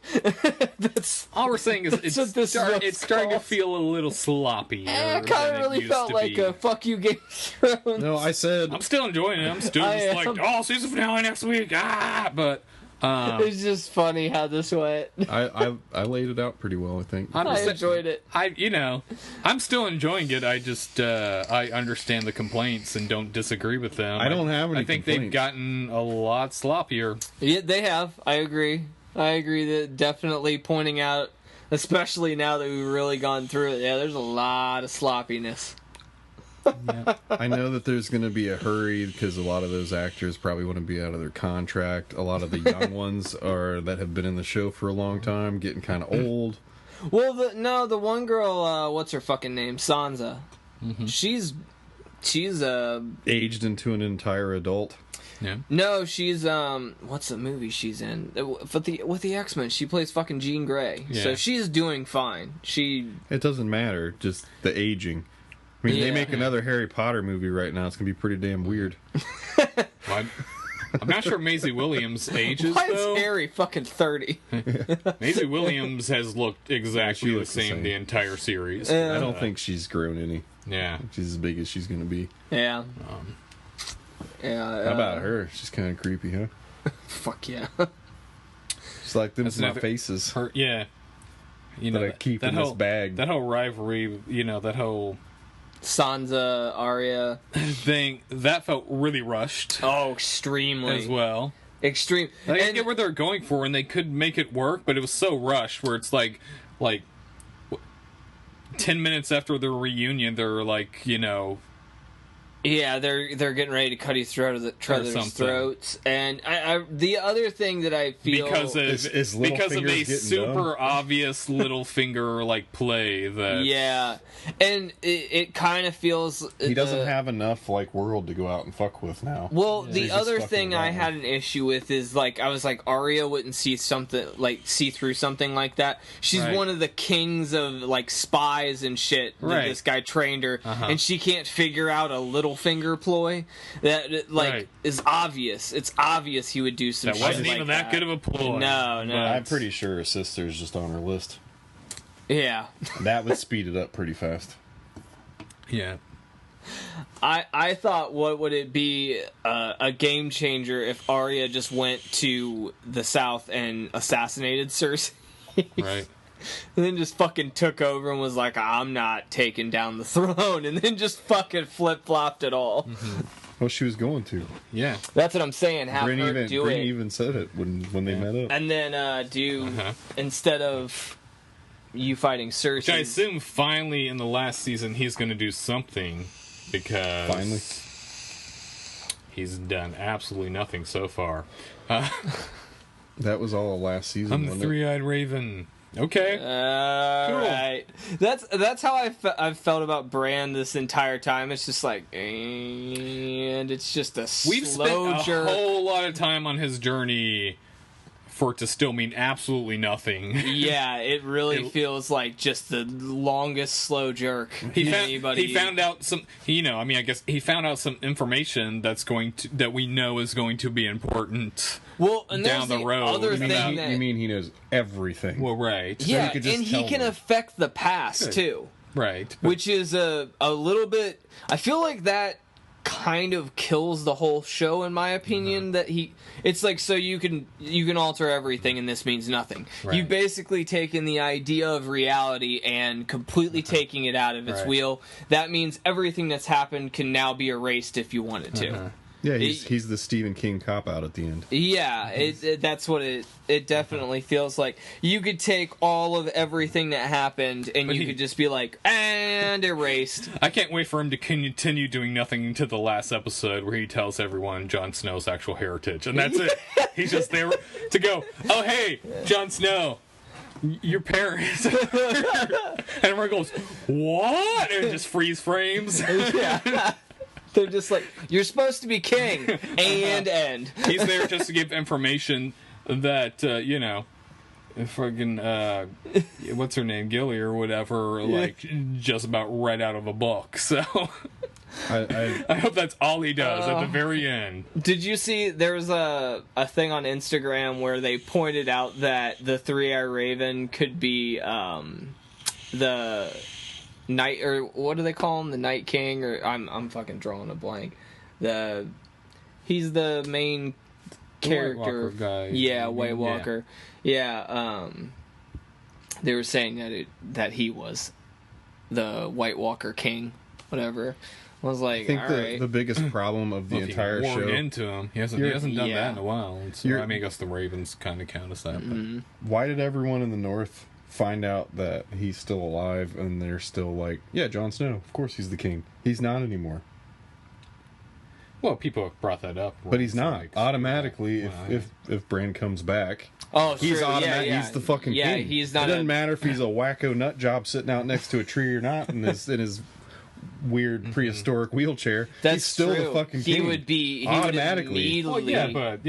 That's all we're saying is it's starting to feel a little sloppy. It kind of really felt like a fuck you Game of Thrones. No, I said... I'm still enjoying it. I'm still just like, season finale next week. But... it's just funny how this went. I laid it out pretty well, I think. I enjoyed it. I'm still enjoying it. I just I understand the complaints and don't disagree with them. I don't have any. I think complaints. they've gotten a lot sloppier. Yeah, they have. I agree. That definitely pointing out, especially now that we've really gone through it. Yeah, there's a lot of sloppiness. Yeah. I know that there's going to be a hurry because a lot of those actors probably want to be out of their contract. A lot of the young ones that have been in the show for a long time, getting kind of old. Well, the one girl, what's her fucking name? Sansa. Mm-hmm. She's aged into an entire adult. Yeah. No, she's what's the movie she's in? With the X-Men, she plays fucking Jean Grey. Yeah. So she's doing fine. It doesn't matter, just the aging. I mean, they make another Harry Potter movie right now. It's going to be pretty damn weird. I'm not sure Maisie Williams ages, Why though. is Harry fucking 30? Maisie Williams has looked exactly the same the entire series. I don't think she's grown any. Yeah. She's as big as she's going to be. Yeah. How about her? She's kind of creepy, huh? Fuck yeah. She's like, them my faces. Yeah. That I keep in this bag. That whole rivalry, that whole... Sansa, Arya thing, that felt really rushed. Oh, extremely. As well. Extreme. I get what they're going for, and they could make it work, but it was so rushed where it's like 10 minutes after the reunion, they're like, Yeah, they're getting ready to cut each other's throats, and I the other thing that I feel because of a super dumb? obvious Littlefinger like play that and it kind of feels he doesn't have enough like world to go out and fuck with now. Well, the other thing I had an issue with is like I was like Arya wouldn't see through something like that. She's one of the kings of like spies and shit. That this guy trained her, and she can't figure out a Littlefinger ploy that is obvious. It's obvious he would do some. That wasn't even that good of a ploy. No. But I'm pretty sure her sister's just on her list. Yeah, that would speed it up pretty fast. Yeah. I thought, what would it be a game changer if Arya just went to the south and assassinated Cersei? Right. And then just fucking took over and was like, I'm not taking down the throne. And then just fucking flip-flopped it all. Mm-hmm. Well, she was going to. Yeah. That's what I'm saying. Have Bryn her do it. even said it when they met up. And then instead of you fighting Cersei... Which I assume finally in the last season he's going to do something. Because... Finally. He's done absolutely nothing so far. That was all last season. I'm the three-eyed raven. Okay. Cool. Right. That's how I've felt about Bran this entire time. It's just like, and it's just a We've slow spent jerk. a whole lot of time on his journey for it to still mean absolutely nothing. Yeah, it really feels like just the longest slow jerk. He found out some, I guess he found out some information that we know is going to be important. Well, and down the road. Other thing you mean he knows everything? Well, right. Yeah, so he can affect the past too. Right. Which is a little bit. I feel like that kind of kills the whole show, in my opinion. That it's like, so you can alter everything and this means nothing. Right. You basically taken the idea of reality and completely taking it out of its wheel. That means everything that's happened can now be erased if you wanted to. Yeah, he's the Stephen King cop out at the end. Yeah, that's what it definitely feels like. You could take all of everything that happened and you could just be like, and erased. I can't wait for him to continue doing nothing until the last episode where he tells everyone Jon Snow's actual heritage. And that's it. He's just there to go, oh, hey, Jon Snow, your parents. And everyone goes, what? And it just freeze frames. Yeah. They're just like, you're supposed to be king, and end. He's there just to give information that, fucking, what's her name, Gilly or whatever, like, just about right out of a book, so... I hope that's all he does at the very end. Did you see, there was a thing on Instagram where they pointed out that the three-eyed raven could be, the... Night, or what do they call him? The Night King, or I'm fucking drawing a blank. He's the main character. White Walker guy. Yeah, White Walker. Yeah. They were saying that he was the White Walker King, whatever. I was like, I think right. the biggest problem of the entire show. Into him. He hasn't done that in a while. So, I guess the Ravens kind of count as that. Mm-hmm. Why did everyone in the North find out that he's still alive and they're still like, yeah, Jon Snow, of course he's the king. He's not anymore. Well, people have brought that up. But he's not. Automatically, if Bran comes back, he's automatic. He's the fucking king. Yeah, he's not. It doesn't matter if he's a wacko nut job sitting out next to a tree or not in his weird prehistoric wheelchair. That's he's still true. the fucking king. He would be automatically. Well, yeah, but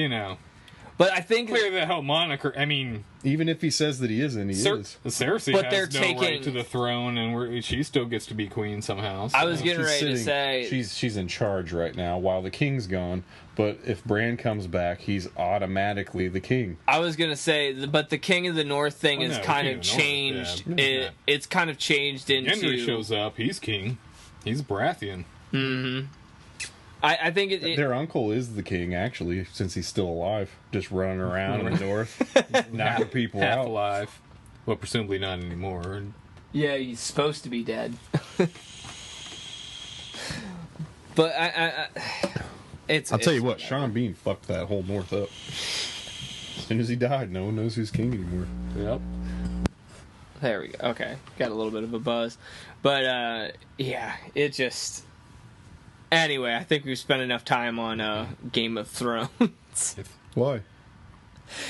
But I think clear the hell moniker. I mean, even if he says that he isn't, he is. Cersei has no right to the throne, and she still gets to be queen somehow. So. I was getting ready to say she's in charge right now while the king's gone. But if Bran comes back, he's automatically the king. I was gonna say, but the King of the North thing is kind of changed. It's kind of changed into. Gendry shows up. He's king. He's Baratheon. Mm-hmm. I think their uncle is the king, actually, since he's still alive, just running around in the north, knocking people half out. Alive. Well, presumably not anymore. Yeah, he's supposed to be dead. But I'll tell you what, Sean Bean fucked that whole north up. As soon as he died, no one knows who's king anymore. Yep. There we go. Okay, got a little bit of a buzz, but yeah, it just. Anyway, I think we've spent enough time on Game of Thrones. Why?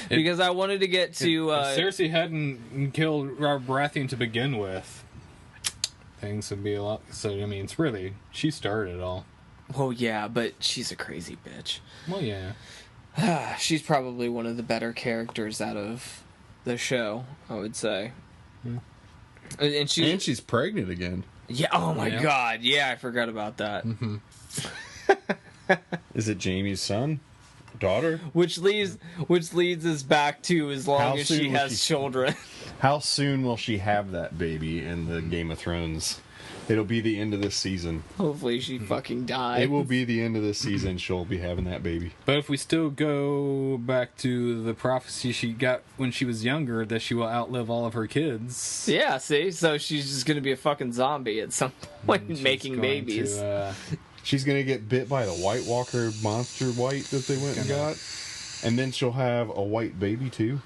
Because I wanted to get to... if Cersei hadn't killed Robert Baratheon to begin with, things would be a lot... So, I mean, it's really... She started it all. Well, yeah, but she's a crazy bitch. Well, yeah. She's probably one of the better characters out of the show, I would say. Yeah. And she's pregnant again. Yeah. Oh my God. Yeah, I forgot about that. Mm-hmm. Is it Jaime's son, daughter? Which leads us back to as long as she has children. How soon will she have that baby in the Game of Thrones? It'll be the end of this season. Hopefully she fucking dies. It will be the end of this season. She'll be having that baby. But if we still go back to the prophecy she got when she was younger, that she will outlive all of her kids. Yeah, see? So she's just going to be a fucking zombie at some point making babies. She's going to get bit by the White Walker monster white that they went and got. And then she'll have a white baby, too.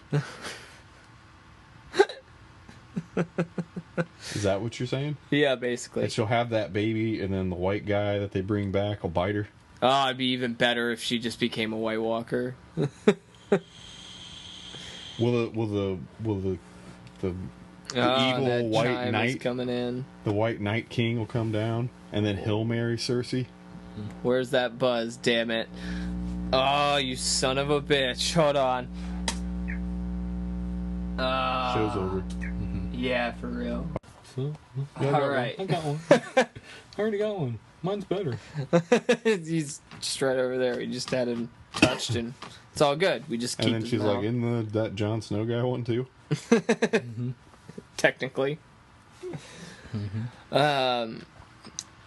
Is that what you're saying? Yeah, basically. And she'll have that baby, and then the white guy that they bring back will bite her. Oh, it'd be even better if she just became a White Walker. Will the evil white knight coming in? The white Night King will come down, and then he'll marry Cersei. Where's that buzz? Damn it! Oh, you son of a bitch! Hold on. Show's over. Yeah, for real. So, all right. I got one. I already got one. Mine's better. He's just right over there. We just had him touched, and it's all good. We just keep. And then she's like, "Isn't that Jon Snow guy one too?" Technically.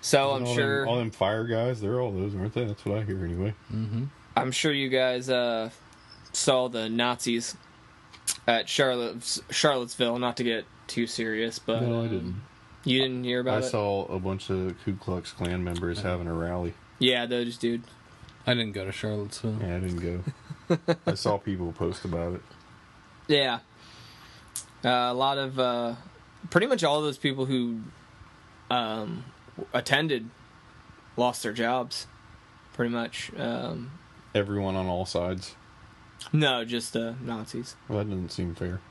So I'm sure all them fire guys, they're all those, aren't they? That's what I hear anyway. I'm sure you guys saw the Nazis at Charlottesville. Not to get too serious, but no, I didn't. You didn't hear about it? I saw a bunch of Ku Klux Klan members having a rally. Yeah, those dude. I didn't go to Charlottesville. Yeah, I didn't go. I saw people post about it. Yeah. A lot of pretty much all those people who attended lost their jobs. Pretty much. Everyone on all sides. No, just the Nazis. Well, that doesn't seem fair.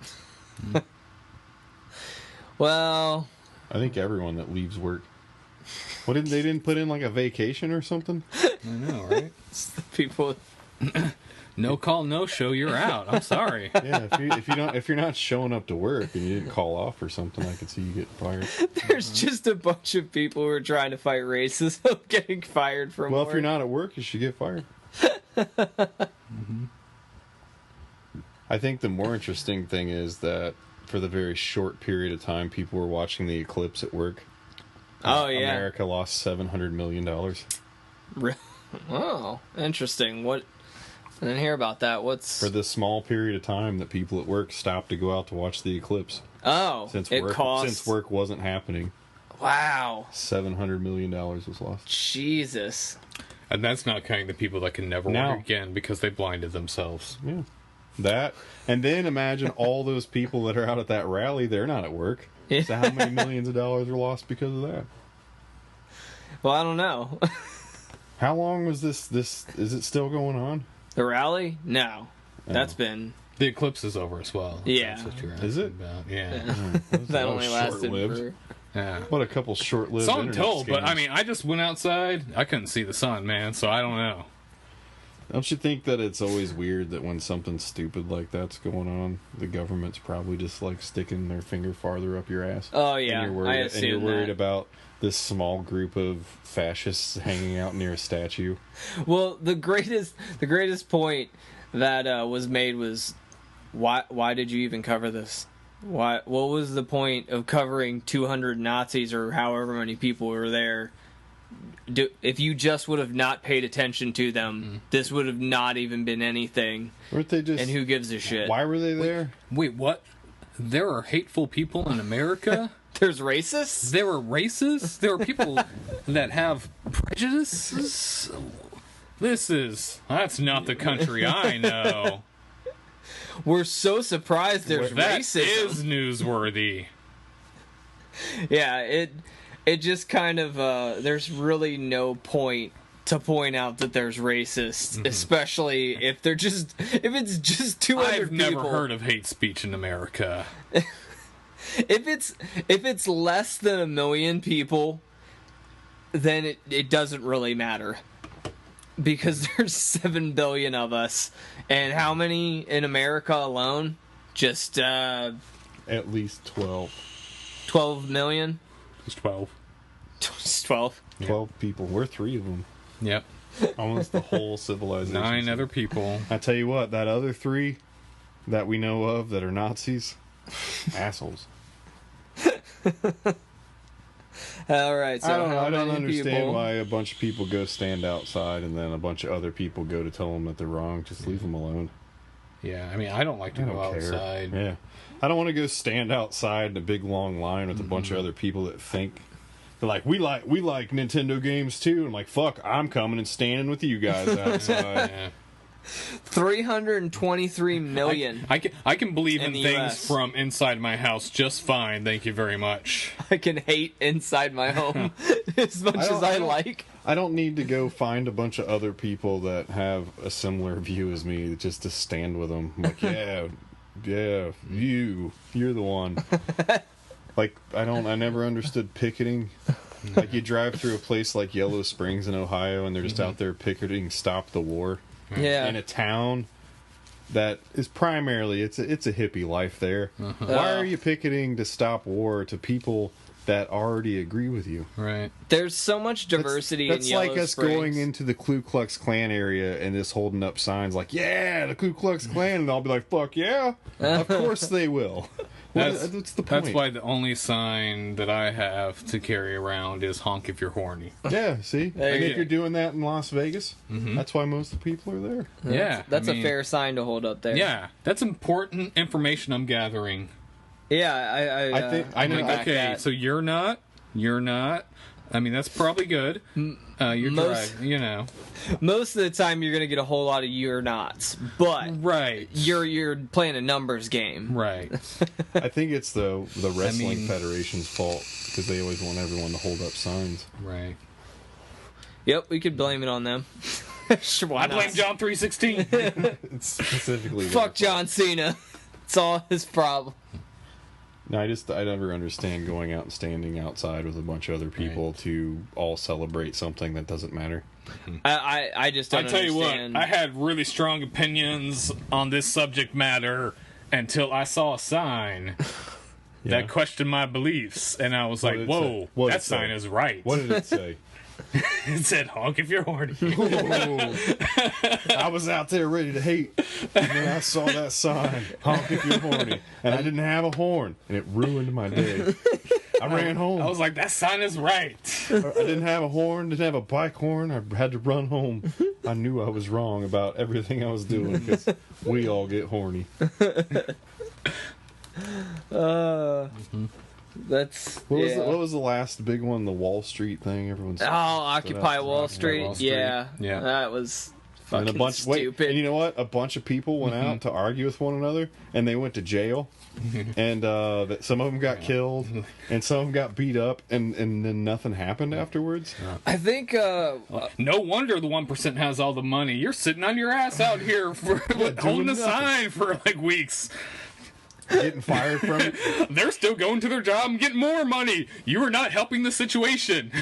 Well, I think everyone that leaves work. They didn't put in like a vacation or something? I know, right? It's the people. No call, no show. You're out. I'm sorry. Yeah, if you're not showing up to work and you didn't call off or something, I could see you get fired. There's just a bunch of people who are trying to fight racism getting fired from work. Well, if you're not at work, you should get fired. I think the more interesting thing is that for the very short period of time people were watching the eclipse at work. Oh, yeah. America lost $700 million. Oh, interesting. What? I didn't hear about that. What's... For the small period of time that people at work stopped to go out to watch the eclipse. Oh, since work wasn't happening. Wow. $700 million was lost. Jesus. And that's not counting the people that can never work again because they blinded themselves. Yeah. That, and then imagine all those people that are out at that rally, they're not at work. Yeah. So how many millions of dollars are lost because of that? Well, I don't know. How long was this, is it still going on? The rally? No. That's been... The eclipse is over as well. Yeah. That's what you're Is it? about. Yeah. That only lasted short-lived. for... Yeah. What a couple short-lived So I'm internet told, but scams. I mean, I just went outside. I couldn't see the sun, man, so I don't know. Don't you think that it's always weird that when something stupid like that's going on, the government's probably just like sticking their finger farther up your ass? Oh, yeah. And you're worried about this small group of fascists hanging out near a statue. Well, the greatest point that was made was, why did you even cover this? What was the point of covering 200 Nazis or however many people were there? If you just would have not paid attention to them, this would have not even been anything. Weren't they just? And who gives a shit? Why were they there? Wait, what? There are hateful people in America? There's racists? There are racists? There are people that have prejudices? That's not the country I know. We're so surprised there's That racism. is newsworthy. Yeah, it just kind of there's really no point to point out that there's racists, especially if it's just 200 I've people. never heard of hate speech in America. If it's less than 1 million people, then it doesn't really matter. Because there's 7 billion of us. And how many in America alone? Just At least 12. 12 million? It's 12. Just 12. 12 people. We're 3 of them. Yep. Almost the whole civilization. 9 other people. I tell you what, that other 3 that we know of that are Nazis, assholes. All right, so I don't many understand people? why a bunch of people go stand outside and then a bunch of other people go to tell them that they're wrong. Just leave them alone. Yeah, I mean, I don't like to I go don't care. outside. Yeah, I don't want to go stand outside in a big long line with a bunch of other people that think they're like, we like Nintendo games too. I'm like, fuck, I'm coming and standing with you guys outside. Yeah. 323 million. I can believe in the things US. from inside my house just fine. Thank you very much. I can hate inside my home as much as I like. I don't need to go find a bunch of other people that have a similar view as me just to stand with them. I'm like, yeah, you're the one. Like, I never understood picketing. Like, you drive through a place like Yellow Springs in Ohio and they're just out there picketing Stop the War. Yeah. In a town that is primarily, it's a hippie life there. Why are you picketing to stop war to people that already agree with you? Right. There's so much diversity That's in Yellow like us Springs. going into the Ku Klux Klan area and just holding up signs like, yeah, the Ku Klux Klan, and I'll be like, fuck yeah, of course they will. What's the point? That's why the only sign that I have to carry around is honk if you're horny. Yeah, see? There And you if go. you're doing that in Las Vegas, that's why most of the people are there. Yeah. That's I a mean, fair sign to hold up there. Yeah, that's important information I'm gathering. Yeah, I think- I know- back Okay, that. so you're not. I mean, that's probably good. You're most- driving, you know. Most of the time you're going to get a whole lot of you're nots, but Right. you're playing a numbers game. Right. I think it's the Wrestling mean- Federation's fault because they always want everyone to hold up signs. Right. Yep, we could blame it on them. Sure, why I not? blame John 316. It's specifically Fuck their John Cena. It's all his problem. No, I never understand going out and standing outside with a bunch of other people to all celebrate something that doesn't matter. I just don't I tell you what, understand. I had really strong opinions on this subject matter until I saw a sign Yeah. that questioned my beliefs, and I was What like, did it say? "Whoa, What did that it say? sign is right." What did it say? It said, "Honk if you're horny." I was out there ready to hate, and then I saw that sign, honk if you're horny, and I didn't have a horn, and it ruined my day. I ran home. I was like, "That sign is right." I didn't have a horn, didn't have a bike horn. I had to run home. I knew I was wrong about everything I was doing because we all get horny. That's What was the last big one? The Wall Street thing. Everyone's Occupy Wall Street. Wall Street. Yeah, Yeah. that was fucking and a bunch. stupid. Wait, and you know what? A bunch of people went out to argue with one another, and they went to jail. And some of them got killed, and some of them got beat up, and then nothing happened afterwards. I think No wonder the 1% has all the money. You're sitting on your ass out here for holding a nothing. sign for like weeks. Getting fired from it. They're still going to their job and getting more money. You are not helping the situation.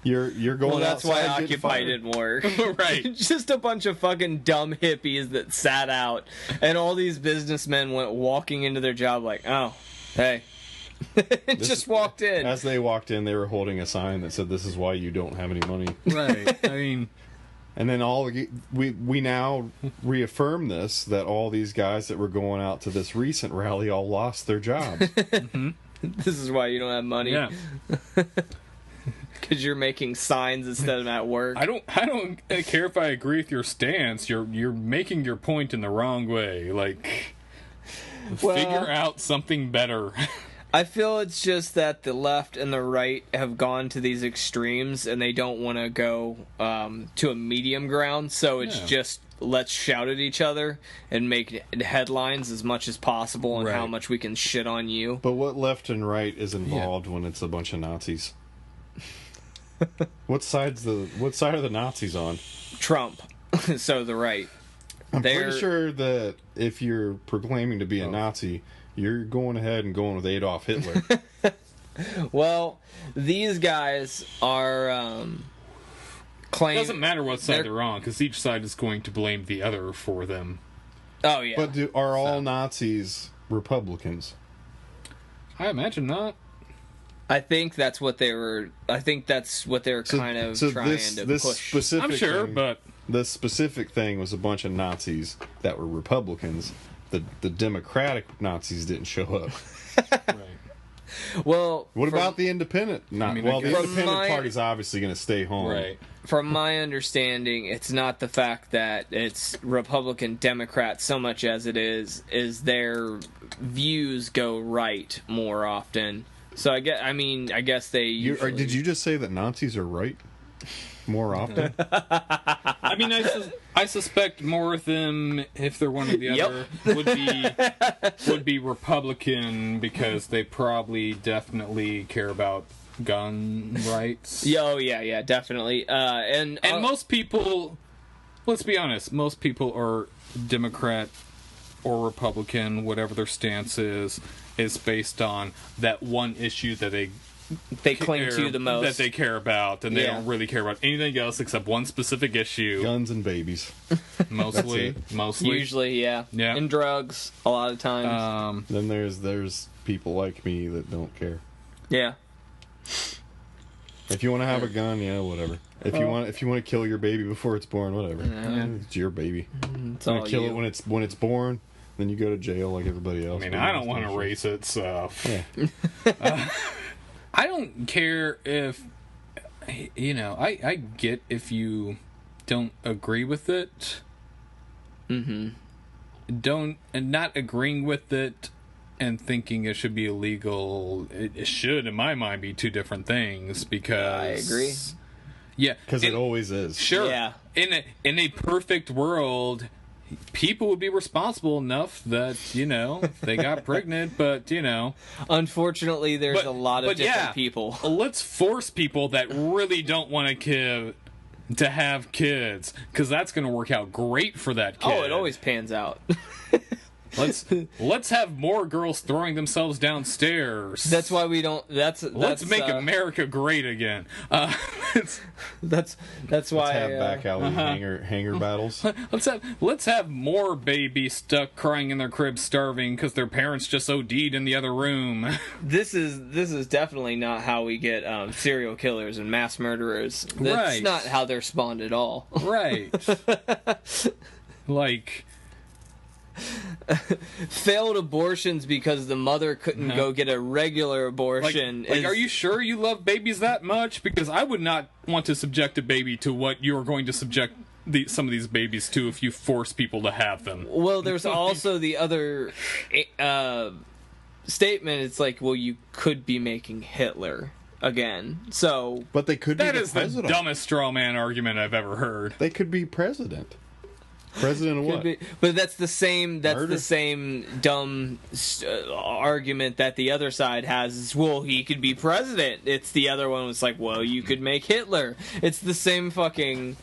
You're going. well, that's why outside getting Occupy fired. didn't work. Right. Just a bunch of fucking dumb hippies that sat out, and all these businessmen went walking into their job like, "Oh, hey," just walked in. As they walked in, they were holding a sign that said, "This is why you don't have any money." Right. I mean, And then we now reaffirm this, that all these guys that were going out to this recent rally all lost their jobs. This is why you don't have money. yeah. Because you're making signs instead of at work. I don't care if I agree with your stance. You're making your point in the wrong way. Like, figure out something better. I feel it's just that the left and the right have gone to these extremes, and they don't want to go to a medium ground. So it's just let's shout at each other and make headlines as much as possible, and how Right. much we can shit on you. But what left and right is involved when it's a bunch of Nazis? What side are the Nazis on? Trump. So the right. I'm pretty sure that if you're proclaiming to be a Nazi, you're going ahead and going with Adolf Hitler. Well, these guys are claiming... It doesn't matter what side they're on, because each side is going to blame the other for them. Oh, yeah. But are all Nazis Republicans? I imagine not. I think that's what they were... I think that's what they were kind of trying to push. Specific I'm sure, thing, but... The specific thing was a bunch of Nazis that were Republicans. The Democratic Nazis didn't show up. Right. Well, what about the independent? The independent party's obviously going to stay home. Right. From my understanding, it's not the fact that it's Republican Democrat so much as it is their views go right more often. So I guess they. Did you just say that Nazis are right more often? I mean, I suspect more of them, if they're one or the other, would be Republican, because they probably definitely care about gun rights. Yeah, definitely. And most people, let's be honest, most people are Democrat or Republican, whatever their stance is based on that one issue that they cling to the most, that they care about, and they don't really care about anything else except one specific issue: guns and babies. Mostly, usually, yeah, and drugs a lot of times. Then there's people like me that don't care. Yeah. If you want to have a gun, whatever. If you want to kill your baby before it's born, whatever. It's your baby. It's all kill it when it's born. Then you go to jail like everybody else. I mean, I don't want to raise it, so... Yeah. I don't care if... I get if you don't agree with it. Mm-hmm. And not agreeing with it and thinking it should be illegal. It should, in my mind, be two different things, because... I agree. Yeah. Because it always is. Sure. Yeah. In a perfect world... people would be responsible enough that, they got pregnant, but, Unfortunately, there's a lot of different people. Let's force people that really don't want to have kids, because that's going to work out great for that kid. Oh, it always pans out. Let's have more girls throwing themselves downstairs. That's why we don't. Let's make America great again. That's why. Let's have back alley hanger battles. Let's have more babies stuck crying in their cribs, starving because their parents just OD'd in the other room. This is definitely not how we get serial killers and mass murderers. That's not how they're spawned at all. Right. Like. Failed abortions because the mother couldn't go get a regular abortion. Like, are you sure you love babies that much? Because I would not want to subject a baby to what you're going to subject some of these babies to if you force people to have them. Well, there's also the other statement. It's like, well, you could be making Hitler again. So, but they could. That is the dumbest straw man argument I've ever heard. They could be president. President of what? But that's the same. That's Murder? The same dumb argument that the other side has. Is, well, he could be president. It's the other one was like, well, you could make Hitler. It's the same fucking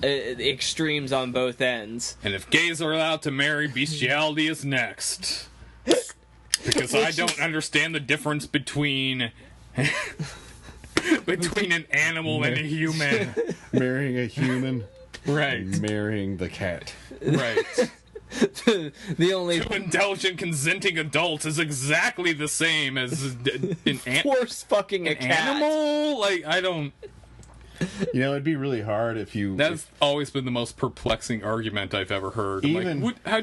extremes on both ends. And if gays are allowed to marry, bestiality is next. Because I don't understand the difference between an animal and a human. Marrying a human. Right. Marrying the cat. Right. The only two intelligent consenting adults is exactly the same as force fucking a cat. Animal? Like, I don't. It'd be really hard if you. That's always been the most perplexing argument I've ever heard. Even like, how are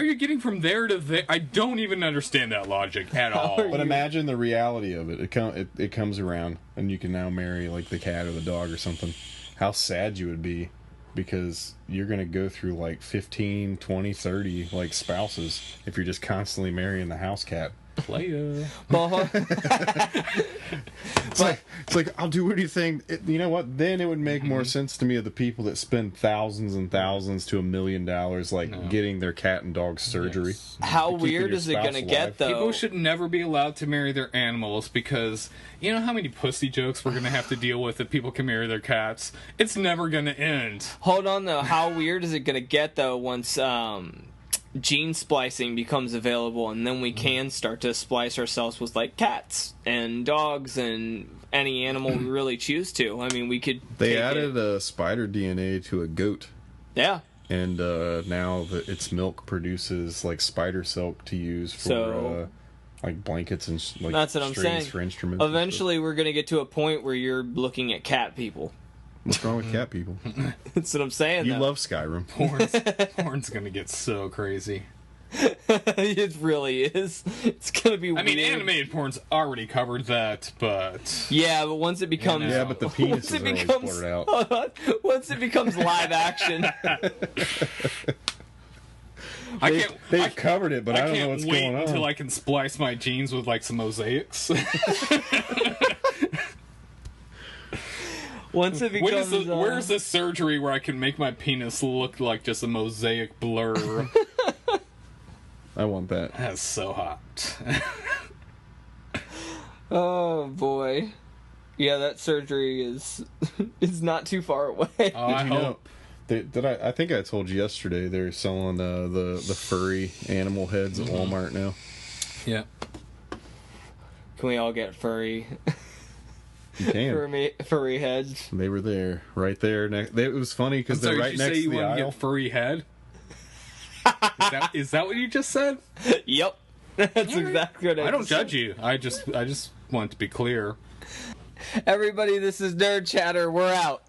you getting from there to there? I don't even understand that logic at all. But imagine the reality of it. It comes around, and you can now marry like the cat or the dog or something. How sad you would be, because you're going to go through, 15, 20, 30, spouses if you're just constantly marrying the house cat. Playa. But It's like I'll do anything. You know what? Then it would make more sense to me of the people that spend thousands and thousands to $1 million, getting their cat and dog surgery. Yes. how Keeping weird your is it spouse going to get, alive. though? People should never be allowed to marry their animals because you know how many pussy jokes we're going to have to deal with if people can marry their cats? It's never going to end. Hold on, though. How weird is it going to get, though, once gene splicing becomes available, and then we can start to splice ourselves with, like, cats and dogs and any animal we really choose to? I mean, we could. They added spider DNA to a goat. Yeah. And now its milk produces like spider silk to use for like blankets and like that's what I'm strings saying. for instruments. Eventually, we're going to get to a point where you're looking at cat people. What's wrong with cat people? That's what I'm saying. You though. love Skyrim. Porn's going to get so crazy. It really is. It's going to be weird. I mean, animated porn's already covered that, but Yeah, but once it becomes You know. Yeah, but the penises are always blurred out. hold on. Once it becomes live action, They've covered it, but I don't know can't what's wait going on. until I can splice my genes with like some mosaics. once it becomes Where's the surgery where I can make my penis look like just a mosaic blur? I want that. That's so hot. Oh boy. Yeah, that surgery is not too far away. Oh, I Did you know? hope. I think I told you yesterday they're selling the furry animal heads at Walmart now. Yeah. Can we all get furry You can. furry heads? They were there, right there. It was funny because they're right did you next say to you the want to aisle. get furry head? Is that what you just said? Yep. That's exactly what I don't just judge you. I just want it to be clear. said. Everybody, this is Nerd Chatter. We're out.